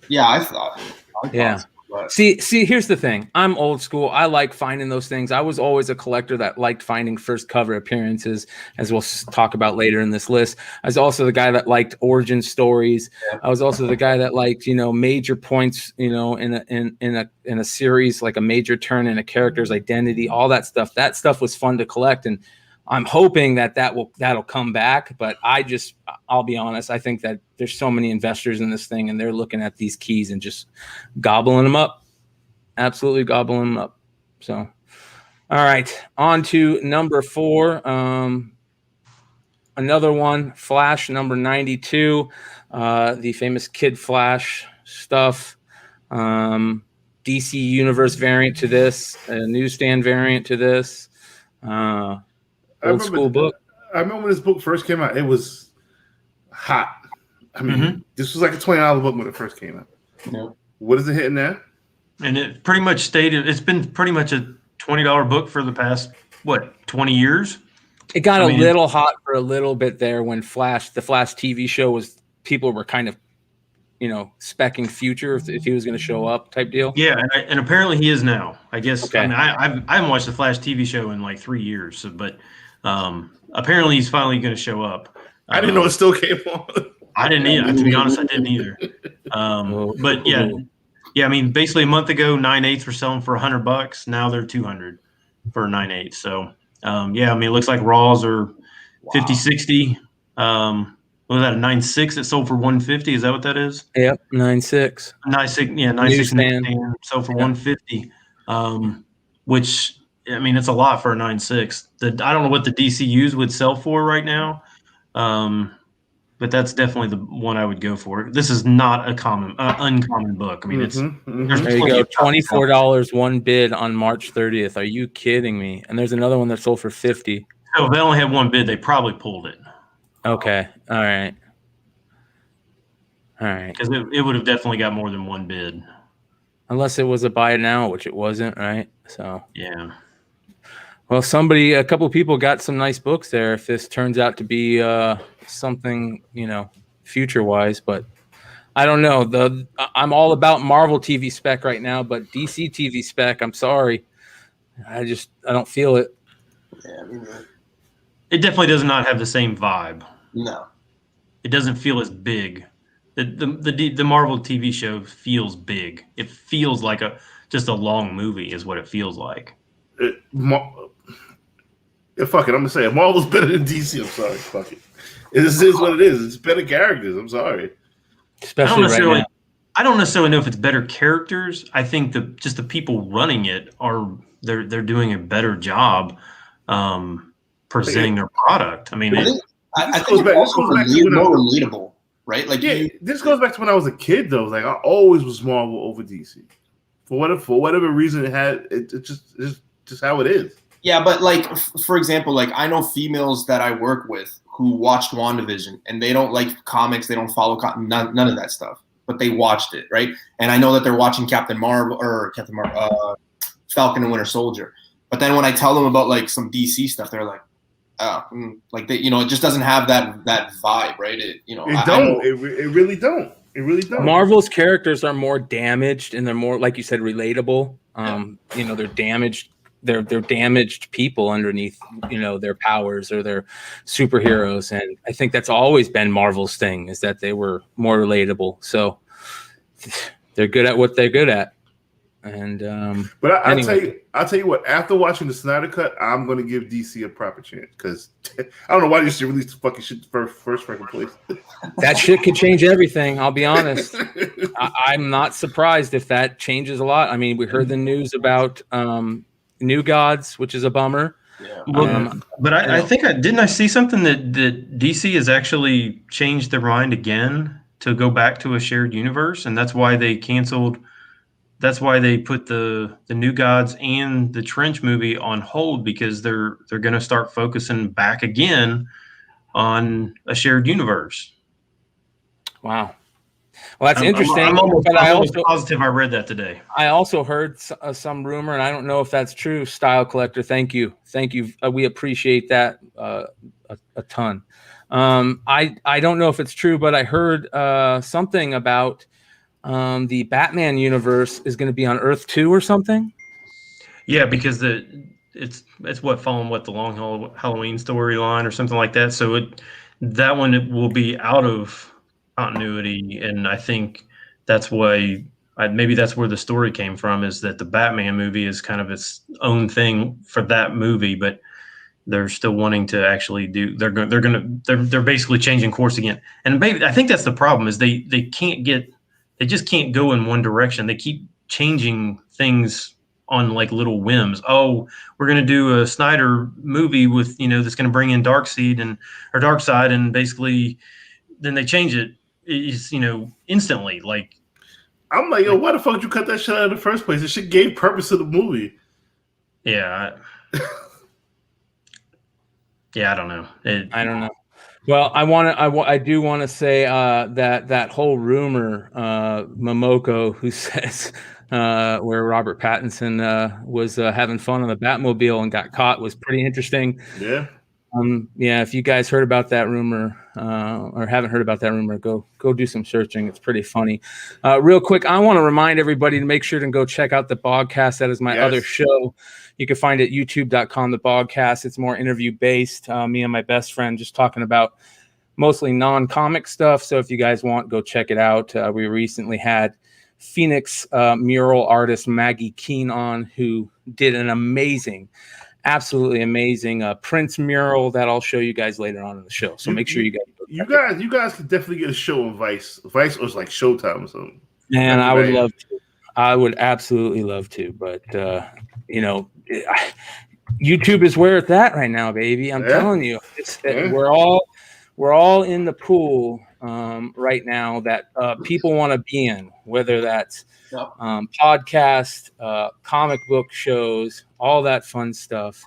Yeah, I thought. Yeah. See, here's the thing. I'm old school. I like finding those things. I was always a collector that liked finding first cover appearances, as we'll talk about later in this list. I was also the guy that liked origin stories. Yeah. I was also the guy that liked, major points, in a series, like a major turn in a character's identity, all that stuff. That stuff was fun to collect, and I'm hoping that'll come back. But I'll be honest, I think that there's so many investors in this thing, and they're looking at these keys and just gobbling them up, absolutely gobbling them up. So, all right, on to number 4. Another one, Flash number 92, the famous Kid Flash stuff. DC Universe variant to this, a newsstand variant to this. Old school book. I remember when this book first came out, it was hot. I mean, This was like a $20 book when it first came out. Yeah. What is it hitting now? And it pretty much it's been pretty much a $20 book for the past, 20 years? It got a little hot for a little bit there when the Flash TV show people were kind of, speccing future if he was going to show up type deal. Yeah, and apparently he is now. I guess. Okay. I mean, I haven't watched the Flash TV show in like 3 years, but Apparently, he's finally going to show up. I didn't know it still came on. I didn't either. To be honest, I didn't either. But yeah. I mean, basically a month ago, 9/8 were selling for $100. Now they're $200 for 9/8. So I mean, it looks like Raws are 50, 60. What was that, a 9.6 that sold for 150? Is that what that is? Yep, 9.6. 9.6, yeah, 9.6 sold for 150. Which, I mean, it's a lot for a 9.6. I don't know what the DCUs would sell for right now. But that's definitely the one I would go for. This is not a uncommon book. I mean, it's there you go, $24 one bid on March 30th. Are you kidding me? And there's another one that sold for $50. So if they only had one bid, they probably pulled it. Okay, all right. Because it would have definitely got more than one bid, unless it was a buy it now, which it wasn't, right? So yeah. Well, a couple people got some nice books there. If this turns out to be something, future wise, but I don't know. I'm all about Marvel TV spec right now, but DC TV spec, I'm sorry, I don't feel it. Yeah, I mean, it definitely does not have the same vibe. No, it doesn't feel as big. The Marvel TV show feels big. It feels like just a long movie is what it feels like. Fuck it, I'm gonna say it. Marvel's better than DC. I'm sorry, fuck it. This is what it is. It's better characters. I'm sorry. Especially right now. I don't necessarily know if it's better characters. I think just the people running it they're doing a better job presenting their product. I mean, I think it's also more relatable, right? Like, this goes back to when I was a kid, though. Like, I always was Marvel over DC. For whatever reason, it's just how it is. Yeah, but like, for example, like I know females that I work with who watched WandaVision and they don't like comics, they don't follow none of that stuff, but they watched it, right? And I know that they're watching Falcon and Winter Soldier. But then when I tell them about like some DC stuff, they're like, like they, it just doesn't have that vibe, right? It really don't. It really don't. Marvel's characters are more damaged and they're more, like you said, relatable. They're damaged. They're damaged people underneath, their powers or their superheroes. And I think that's always been Marvel's thing, is that they were more relatable. So they're good at what they're good at. And but I'll tell you what, after watching the Snyder Cut, I'm going to give DC a proper chance, because I don't know why you should release the fucking shit first fucking place. That shit could change everything. I'll be honest. I'm not surprised if that changes a lot. I mean, we heard the news about New Gods, which is a bummer. Yeah. But I think didn't I see something that DC has actually changed their mind again to go back to a shared universe, and that's why they canceled. That's why they put the New Gods and the Trench movie on hold, because they're going to start focusing back again on a shared universe. Wow. Well, that's interesting. I'm almost positive I read that today. I also heard some rumor, and I don't know if that's true. Style Collector, thank you. We appreciate that a ton. I don't know if it's true, but I heard something about the Batman universe is going to be on Earth 2 or something. Yeah, because it's following the Long Halloween storyline or something like that. So that one will be out of continuity, and I think that's why maybe that's where the story came from, is that the Batman movie is kind of its own thing for that movie, but they're still wanting to actually do. They're basically changing course again, and maybe I think that's the problem, is they just can't go in one direction. They keep changing things on like little whims. Oh, we're going to do a Snyder movie with, that's going to bring in Darkseid or Darkseid, and basically then they change it, instantly. Like, I'm like, yo, why the fuck did you cut that shit out in the first place? It shit gave purpose to the movie. Yeah. I don't know. I don't know. Well, I do want to say that whole rumor, Momoko, who says where Robert Pattinson was having fun on the Batmobile and got caught, was pretty interesting. Yeah. Yeah, if you guys heard about that rumor or haven't heard about that rumor, go do some searching. It's pretty funny. Real quick, I want to remind everybody to make sure to go check out the Bogcast. That is my other show. You can find it at youtube.com, the Bogcast. It's more interview based. Me and my best friend just talking about mostly non-comic stuff. So if you guys want, go check it out. We recently had Phoenix mural artist Maggie Keene on, who did an absolutely amazing Prince mural that I'll show you guys later on in the show. So make sure you guys could definitely get a show on Vice. Vice was like Showtime or something. Man, I would love to. I would absolutely love to, but YouTube is where it's at right now, baby. I'm telling you, we're all in the pool right now that people want to be in, whether that's podcast, comic book shows, all that fun stuff.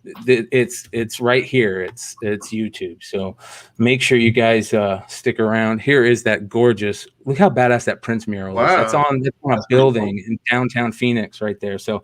It's right here. It's YouTube. So make sure you guys stick around. Here is that gorgeous. Look how badass that Prince mural is. That's on a building in downtown Phoenix right there. So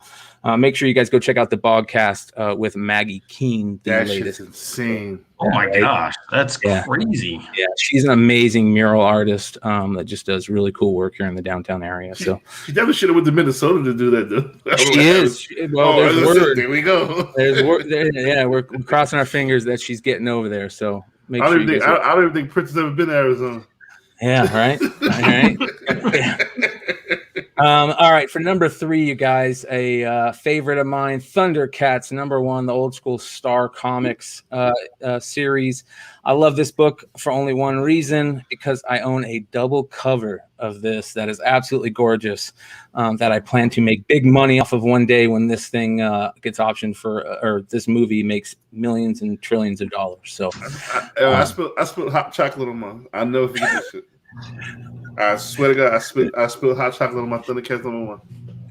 make sure you guys go check out the Bogcast with Maggie Keene. That shit's insane. Oh my gosh, that's crazy. Yeah, she's an amazing mural artist that just does really cool work here in the downtown area. So she never should have went to Minnesota to do that, though. She is. Well, there's word. There we go. There's word. Yeah, we're crossing our fingers that she's getting over there. So make sure. I don't even think Prince has ever been to Arizona. Yeah, right. All right. All right, for number 3, you guys, a favorite of mine, Thundercats, number 1, the old school Star Comics series. I love this book for only one reason, because I own a double cover of this that is absolutely gorgeous, that I plan to make big money off of one day when this thing gets optioned for, or this movie makes millions and trillions of dollars. So I spilled hot chocolate on my. I know if you get this shit. I swear to God, I spilled hot chocolate on my Thundercats number 1.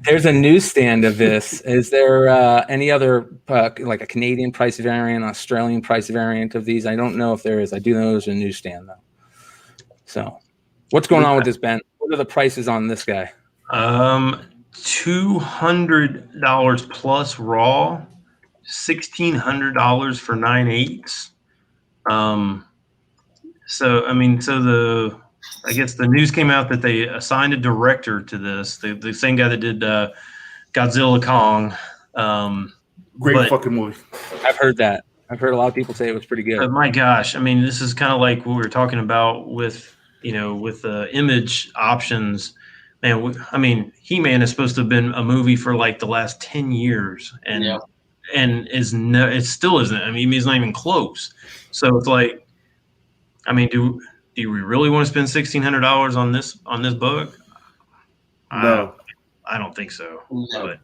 There's a newsstand of this. Is there any other like a Canadian price variant, Australian price variant of these? I don't know if there is. I do know there's a newsstand though. So, what's going on with this, Ben? What are the prices on this guy? $200 plus raw, $1,600 for 9/8. I guess the news came out that they assigned a director to this. The same guy that did Godzilla Kong. Great fucking movie. I've heard that. I've heard a lot of people say it was pretty good. My gosh, I mean, this is kind of like what we were talking about with the image options. Man, He-Man is supposed to have been a movie for like the last 10 years, and it still isn't. I mean, it's not even close. So it's like, I mean, do we really want to spend $1,600 on this book? No, I don't think so. No.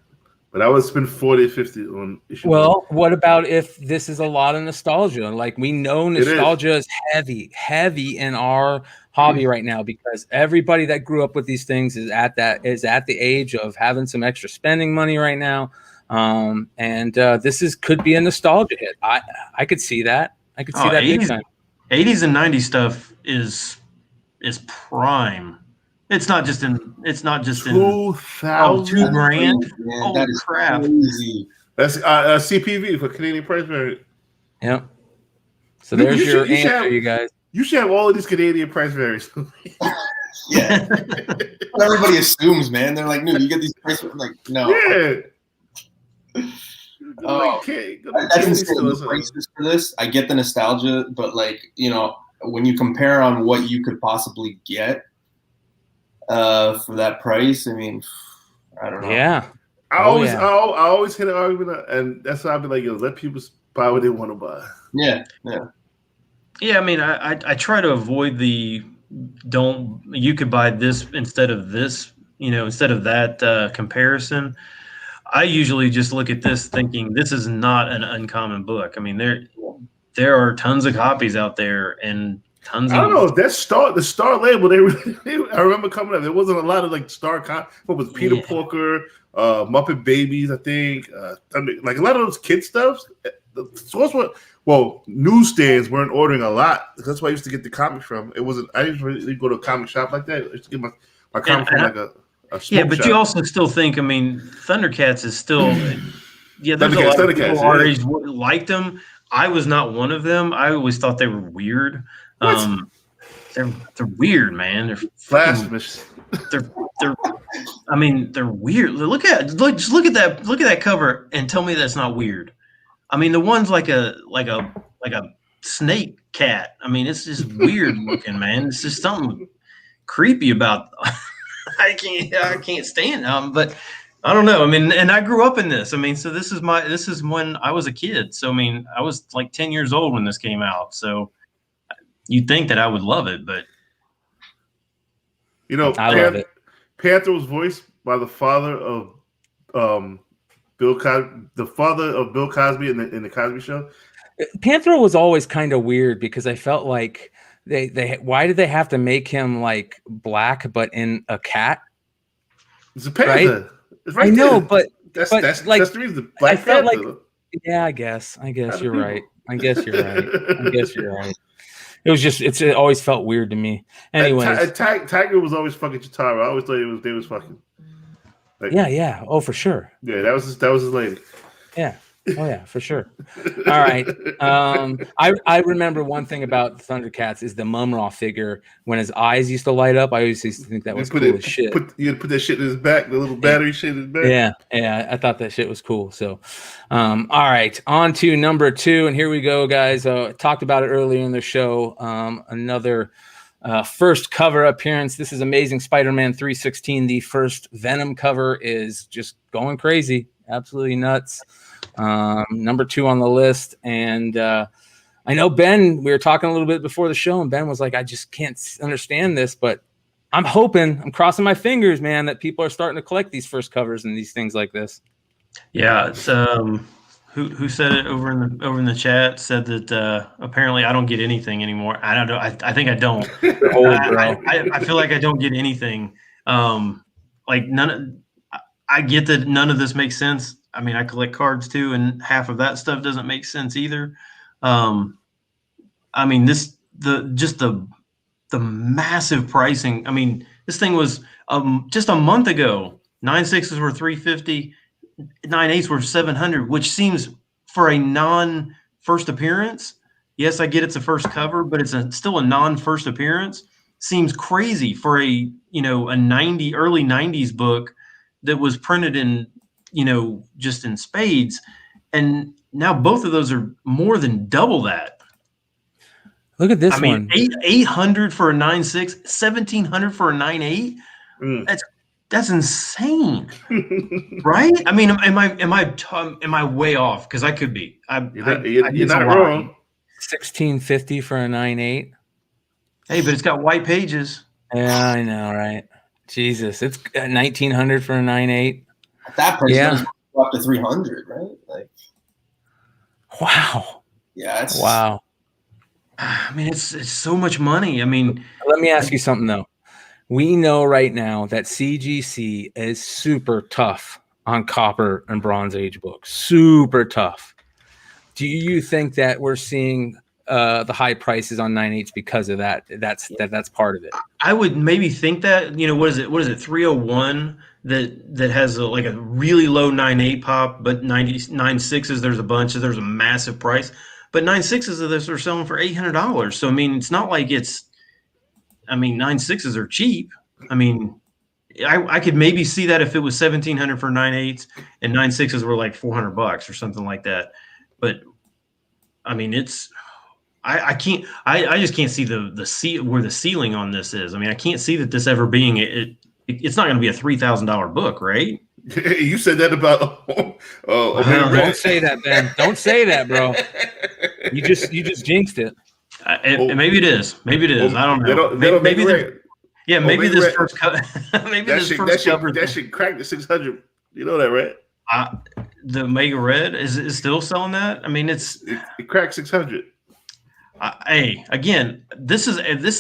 But I would spend 40, 50 on issue. Well, what about if this is a lot of nostalgia? Like, we know nostalgia is heavy in our hobby right now, because everybody that grew up with these things is at the age of having some extra spending money right now. This could be a nostalgia hit. I could see that. I could see that big time. 80s and 90s stuff is prime. It's not just in $2,000. Man, that is crap. Crazy. That's CPV for Canadian price variant. Yep. So there's your answer, you guys. You should have all of these Canadian price variants. Yeah. Everybody assumes, man. They're like, no, you get these prices. I'm like, no. Yeah. That's insane. The prices for this, I get the nostalgia, but when you compare on what you could possibly get for that price, I mean, I don't know. Yeah. I always hit an argument, and that's why I've been like, let people buy what they want to buy. Yeah. I mean, I try to avoid you could buy this instead of this, instead of that comparison. I usually just look at this thinking this is not an uncommon book. I mean, there are tons of copies out there, and tons of. I don't know if the Star label. I remember coming up. There wasn't a lot of like Star. What was Peter Porker, Muppet Babies? I think like a lot of those kid stuff. The source newsstands weren't ordering a lot. That's why I used to get the comics from. It wasn't. I didn't really go to a comic shop like that. I used to get my comic from like a. But shop. You also still think, I mean, Thundercats is still, there's a lot of people our age liked them. I was not one of them. I always thought they were weird. They're weird, man. They're blasphemous. They're I mean, they're weird. Just look at that cover and tell me that's not weird. I mean, the one's like a snake cat. I mean, it's just weird looking, man. It's just something creepy about. I can't stand them, but I don't know. I mean, and I grew up in this. I mean, so this is when I was a kid. So I mean, I was like 10 years old when this came out. So you'd think that I would love it, but I love it. Panther was voiced by the father of Bill Cosby, in the Cosby Show. Panther was always kind of weird because I felt like they why did they have to make him like black but in a cat? It's a panther. Right? It's right I know, there. but that's like the reason. Black I felt Panther. like I guess you're right. I guess you're right. It was just it always felt weird to me. Anyways, Tiger was always fucking Chitara. I always thought they was fucking. Like, yeah. Oh, for sure. Yeah, that was his lady. Yeah. Oh yeah, for sure. All right. I remember one thing about Thundercats is the Mum-Ra figure. When his eyes used to light up, I always used to think that was cool as shit. You had to put that shit in his back, the little battery shit in his back. Yeah. I thought that shit was cool. So, all right, on to number 2, and here we go, guys. Talked about it earlier in the show. Another first cover appearance. This is Amazing Spider-Man 316. The first Venom cover is just going crazy, absolutely nuts. Number 2 on the list, and I know Ben, we were talking a little bit before the show, and Ben was like, I just can't understand this, but I'm crossing my fingers, man, that people are starting to collect these first covers and these things like this. Yeah, it's who said it over in the chat, said that apparently I don't get anything anymore. I don't know. I think I don't. I feel like I don't get anything. Like I get that none of this makes sense. I mean, I collect cards too, and half of that stuff doesn't make sense either. I mean, the massive pricing. I mean, this thing was just a month ago. 9.6s were $350, 9.8s were $700, which seems for a non-first appearance. Yes, I get it's a first cover, but it's still a non-first appearance. Seems crazy for a early 90s book that was printed in just in spades, and now both of those are more than double that. Look at this one. $800 for a 9.6, $1,700 for a 9.8. That's insane, right? I mean, am I way off? Because I could be. You're not wrong. $1,650 for a 9.8. Hey, but it's got white pages. Yeah, I know, right? Jesus, it's $1,900 for a 9.8. At that price, go up to $300, right? Like, wow. Yeah, wow. I mean, it's so much money. I mean, let me ask you something though. We know right now that CGC is super tough on Copper and Bronze Age books. Super tough. Do you think that we're seeing the high prices on 9.8s because of that? That's part of it. I would maybe think that, what is it 301 that has a really low 9.8 pop, but 9.6s there's a bunch, there's a massive price, but 9.6s of this are selling for $800. So I mean, it's not like 9.6s are cheap. I mean, I could maybe see that if it was $1,700 for 9.8s and 9.6s were like $400 or something like that. But I mean, I just can't see where the ceiling on this is. I mean, I can't see that this ever being it's not going to be a $3,000 book, right? You said that about don't say that, Ben. Don't say that, bro. You just jinxed it. Maybe it is. Maybe it is. I don't know. Maybe this first cover. That shit cracked the 600. You know that, right? The Omega Red is still selling that. I mean, it cracked 600. Hey, again, this is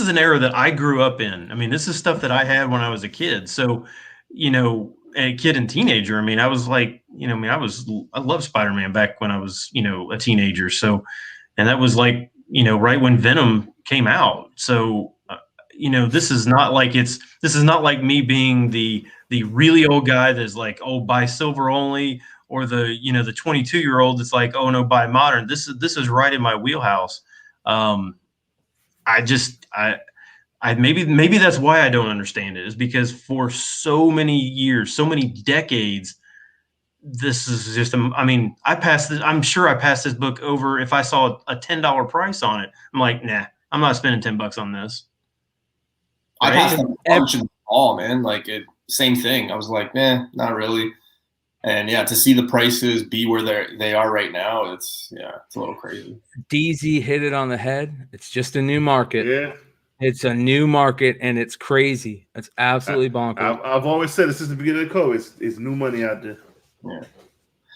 an era that I grew up in. I mean, this is stuff that I had when I was a kid. So, a kid and teenager. I mean, I was like, I loved Spider-Man back when I was, a teenager. So, and that was like, right when Venom came out. So, this is not like me being the really old guy that's like, buy silver only, the the 22-year-old that's like, oh no, buy modern. This is right in my wheelhouse. Maybe that's why I don't understand it, is because for so many years, so many decades, this is just I'm sure I passed this book over if I saw a $10 price on it. I'm like, nah, I'm not spending $10 on this. Right? I passed them a bunch in the fall, man. Like same thing. I was like, nah, not really. And yeah, to see the prices be where they are right now, it's a little crazy. DZ hit it on the head. It's just a new market. Yeah. It's a new market, and it's crazy. It's absolutely bonkers. I've always said it since the beginning of the COVID. It's new money out there. Yeah.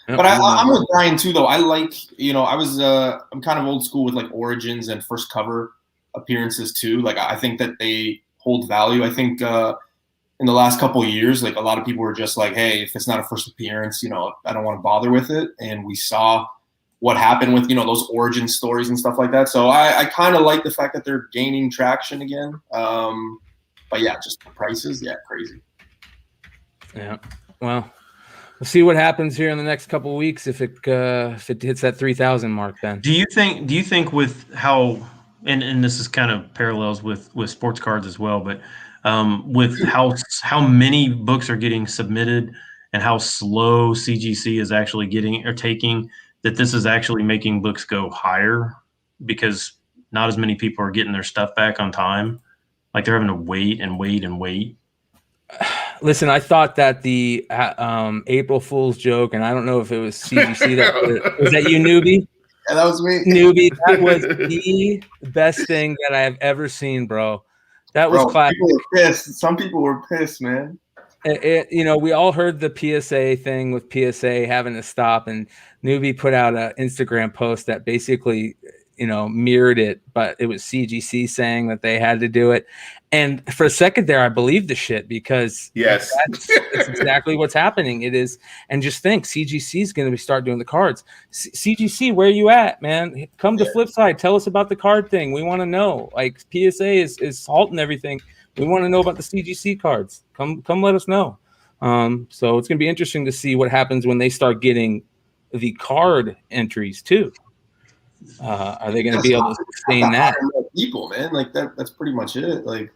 But I'm with Brian too, though. I like, I'm kind of old school with like origins and first cover appearances too. Like I think that they hold value. I think in the last couple of years, like a lot of people were just like, hey, if it's not a first appearance, I don't want to bother with it. And we saw what happened with, those origin stories and stuff like that. So I kind of like the fact that they're gaining traction again. But yeah, just the prices, crazy. Yeah. Well, we'll see what happens here in the next couple of weeks if it hits that 3,000 mark. Then do you think with how and this is kind of parallels with sports cards as well, but with how many books are getting submitted and how slow CGC is actually taking, that this is actually making books go higher because not as many people are getting their stuff back on time. Like they're having to wait and wait and wait. Listen, I thought that the April Fool's joke, and I don't know if it was CGC was that you, Newbie? Yeah, that was me. Newbie, that was the best thing that I have ever seen, bro. That was classic. People were pissed. Some people were pissed, man. We all heard the PSA thing with PSA having to stop, and Newbie put out an Instagram post that basically, mirrored it, but it was CGC saying that they had to do it. And for a second there, I believed the shit because yes, that's exactly what's happening. It is. And just think, CGC is going to start doing the cards. CGC, where you at, man? Come to Flipside. Tell us about the card thing. We want to know. Like PSA is halting everything. We want to know about the CGC cards. Come let us know. So it's going to be interesting to see what happens when they start getting the card entries too. Are they going to be able to sustain that? People, man, like that's pretty much it. Like,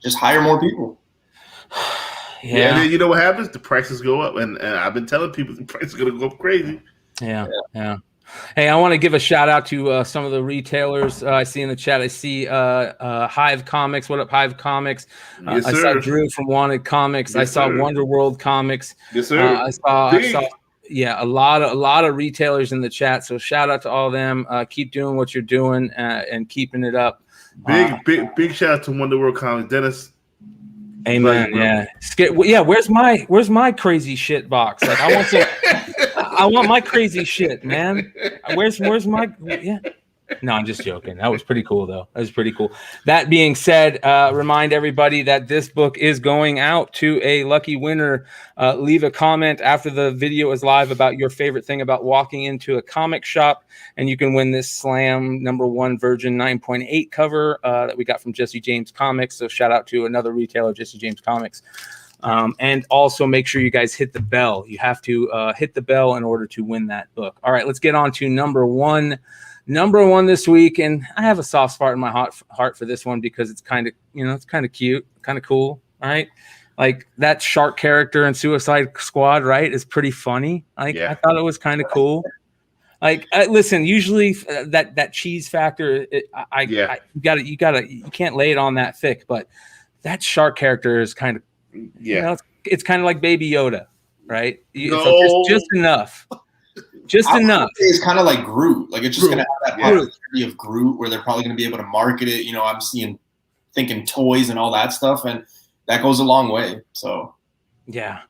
just hire more people. Yeah, and then you know what happens? The prices go up, and I've been telling people the price is going to go up crazy. Yeah. Hey, I want to give a shout out to some of the retailers I see in the chat. I see Hive Comics. What up, Hive Comics? Yes, I saw Drew from Wanted Comics. Yes, I saw sir. Wonder World Comics. Yes, sir. I saw a lot of retailers in the chat. So shout out to all of them. Keep doing what you're doing and keeping it up. Big shout out to Wonder World Comics, Dennis. Amen. Yeah. Where's my crazy shit box? Like I want my crazy shit, man. Where's my No, I'm just joking. That was pretty cool, though. That was pretty cool. That being said, remind everybody that this book is going out to a lucky winner. Leave a comment after the video is live about your favorite thing about walking into a comic shop, and you can win this Slam #1 Virgin 9.8 cover that we got from Jesse James Comics. So shout out to another retailer, Jesse James Comics. And also make sure you guys hit the bell. You have to hit the bell in order to win that book. All right, let's get on to number one this week, and I have a soft spot in my heart for this one because it's kind of cute, kind of cool. All right, like that shark character in Suicide Squad, right, is pretty funny. I thought it was kind of cool. Like, listen, usually that cheese factor, you can't lay it on that thick, but that shark character is kind of, it's kind of like Baby Yoda, right? So just enough. Just enough. It's kind of like Groot. Like, it's just going to have that popularity of Groot where they're probably going to be able to market it. I'm thinking toys and all that stuff, and that goes a long way. So, yeah.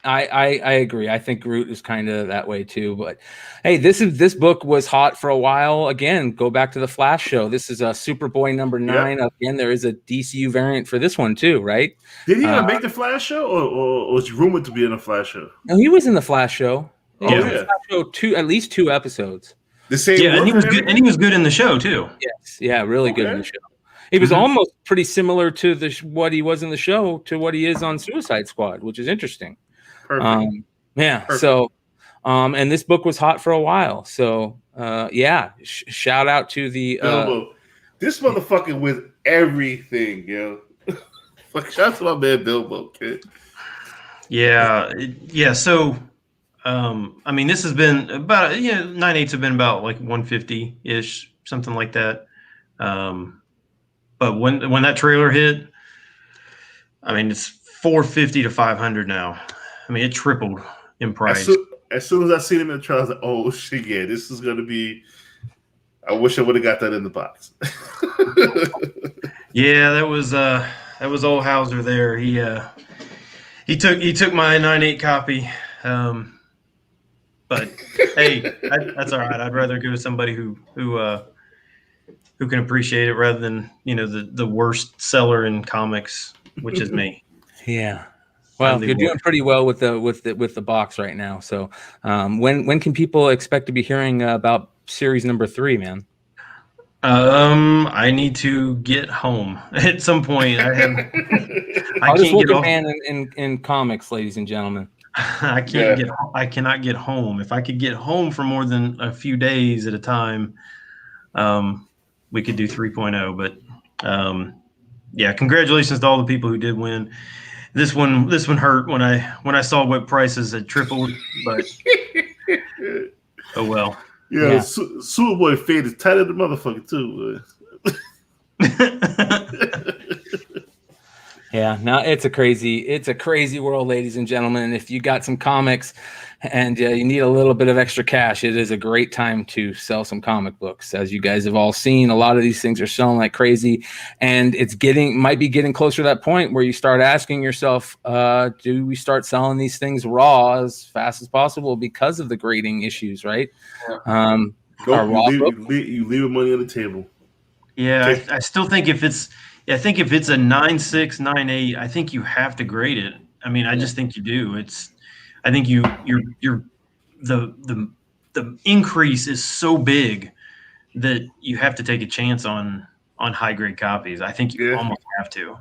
I agree. I think Groot is kind of that way too. But hey, this book was hot for a while. Again, go back to the Flash show. This is a Superboy #9. Yep. Again, there is a DCU variant for this one too, right? Did he even make the Flash show, or was rumored to be in the Flash show? No, he was in the Flash show. At least 2 episodes. The same. Yeah, and he was good in the show too. Yes, really good in the show. He was almost pretty similar to what he was in the show to what he is on Suicide Squad, which is interesting. Perfect. Perfect. So And this book was hot for a while. So yeah, shout out to the Bilbo. This motherfucker with everything, yo. Fuck, shout out to my man Bilbo, kid. Yeah. So, I mean, this has been about 9/8 have been about like 150 ish, something like that. But when that trailer hit, I mean, it's 450 to 500 now. I mean, it tripled in price. As soon as I seen him in the trailer, I was like, "Oh shit, yeah, this is gonna be." I wish I would have got that in the box. Yeah, that was old Hauser there. He took my 9/8 copy. But hey, that's all right. I'd rather go to somebody who can appreciate it rather than the worst seller in comics, which is me. Yeah. Well, you're doing pretty well with the box right now. So, when can people expect to be hearing about series number 3, man? I need to get home at some point. I'll just look a man in comics, ladies and gentlemen. I cannot get home. If I could get home for more than a few days at a time, we could do 3.0. But yeah, congratulations to all the people who did win. This one hurt when I saw what prices had tripled, but oh well. Yeah. Superboy fade is tight as the motherfucker too. Yeah, no, it's a crazy world, ladies and gentlemen. And if you got some comics and you need a little bit of extra cash, it is a great time to sell some comic books. As you guys have all seen, a lot of these things are selling like crazy, and might be getting closer to that point where you start asking yourself, do we start selling these things raw as fast as possible because of the grading issues, right? You leave money on the table. Yeah, I still think if it's a 9.6, 9.8, I think you have to grade it. I mean, I just think you do. I think the increase is so big that you have to take a chance on high grade copies. I think you almost have to,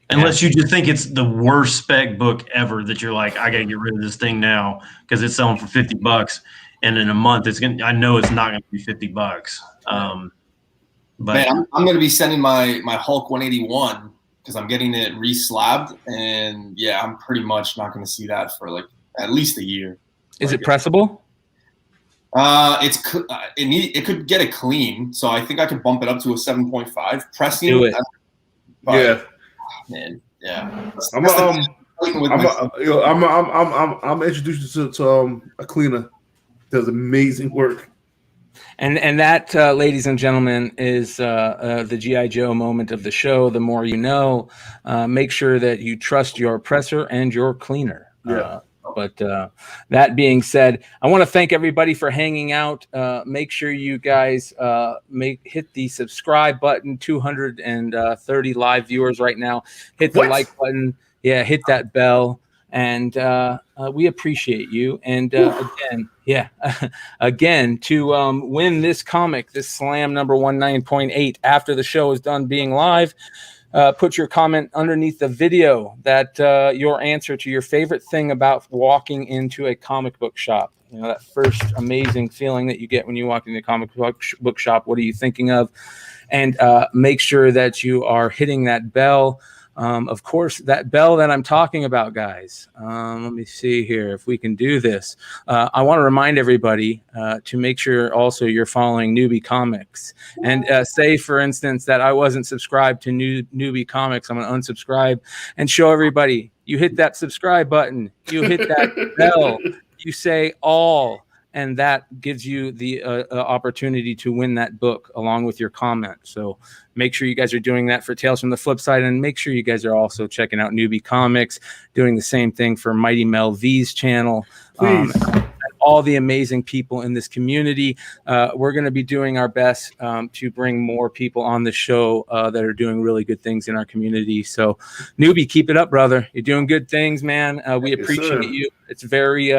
unless you just think it's the worst spec book ever that you're like, I got to get rid of this thing now because it's selling for $50, and in a month I know it's not going to be $50. But man, I'm going to be sending my Hulk 181 because I'm getting it re-slabbed, and yeah, I'm pretty much not going to see that for like at least a year. Is it pressable? It could get it clean, so I think I could bump it up to a 7.5. Pressing, do it. Yeah, man, yeah. I'm introduced to a cleaner. Does amazing work. And that, ladies and gentlemen, is the G.I. Joe moment of the show. The more you know, make sure that you trust your presser and your cleaner. Yeah. But that being said, I want to thank everybody for hanging out. Make sure you guys hit the subscribe button. 230 live viewers right now. Hit the like button. Yeah, hit that bell. And we appreciate you. And again, to win this comic, this Slam number 19.8, after the show is done being live, put your comment underneath the video that your answer to your favorite thing about walking into a comic book shop. You know, that first amazing feeling that you get when you walk into a comic book shop. What are you thinking of? And make sure that you are hitting that bell. Of course, that bell that I'm talking about, guys. Let me see here if we can do this. I want to remind everybody to make sure also you're following Newbie Comics. And say, for instance, that I wasn't subscribed to Newbie Comics. I'm going to unsubscribe and show everybody. You hit that subscribe button. You hit that bell. You say all. And that gives you the opportunity to win that book along with your comment. So make sure you guys are doing that for Tales from the Flipside, and make sure you guys are also checking out Newbie Comics, doing the same thing for Mighty Mel V's channel. And all the amazing people in this community. We're going to be doing our best to bring more people on the show that are doing really good things in our community. So, Newbie, keep it up, brother. You're doing good things, man. We appreciate you. It's very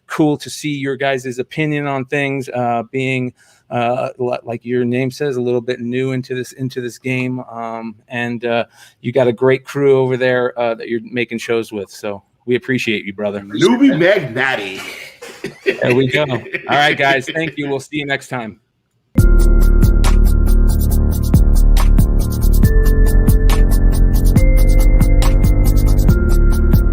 cool to see your guys' opinion on things, being like your name says, a little bit new into this game. And you got a great crew over there that you're making shows with. So we appreciate you, brother. Newbie Magnati. There we go. All right, guys. Thank you. We'll see you next time.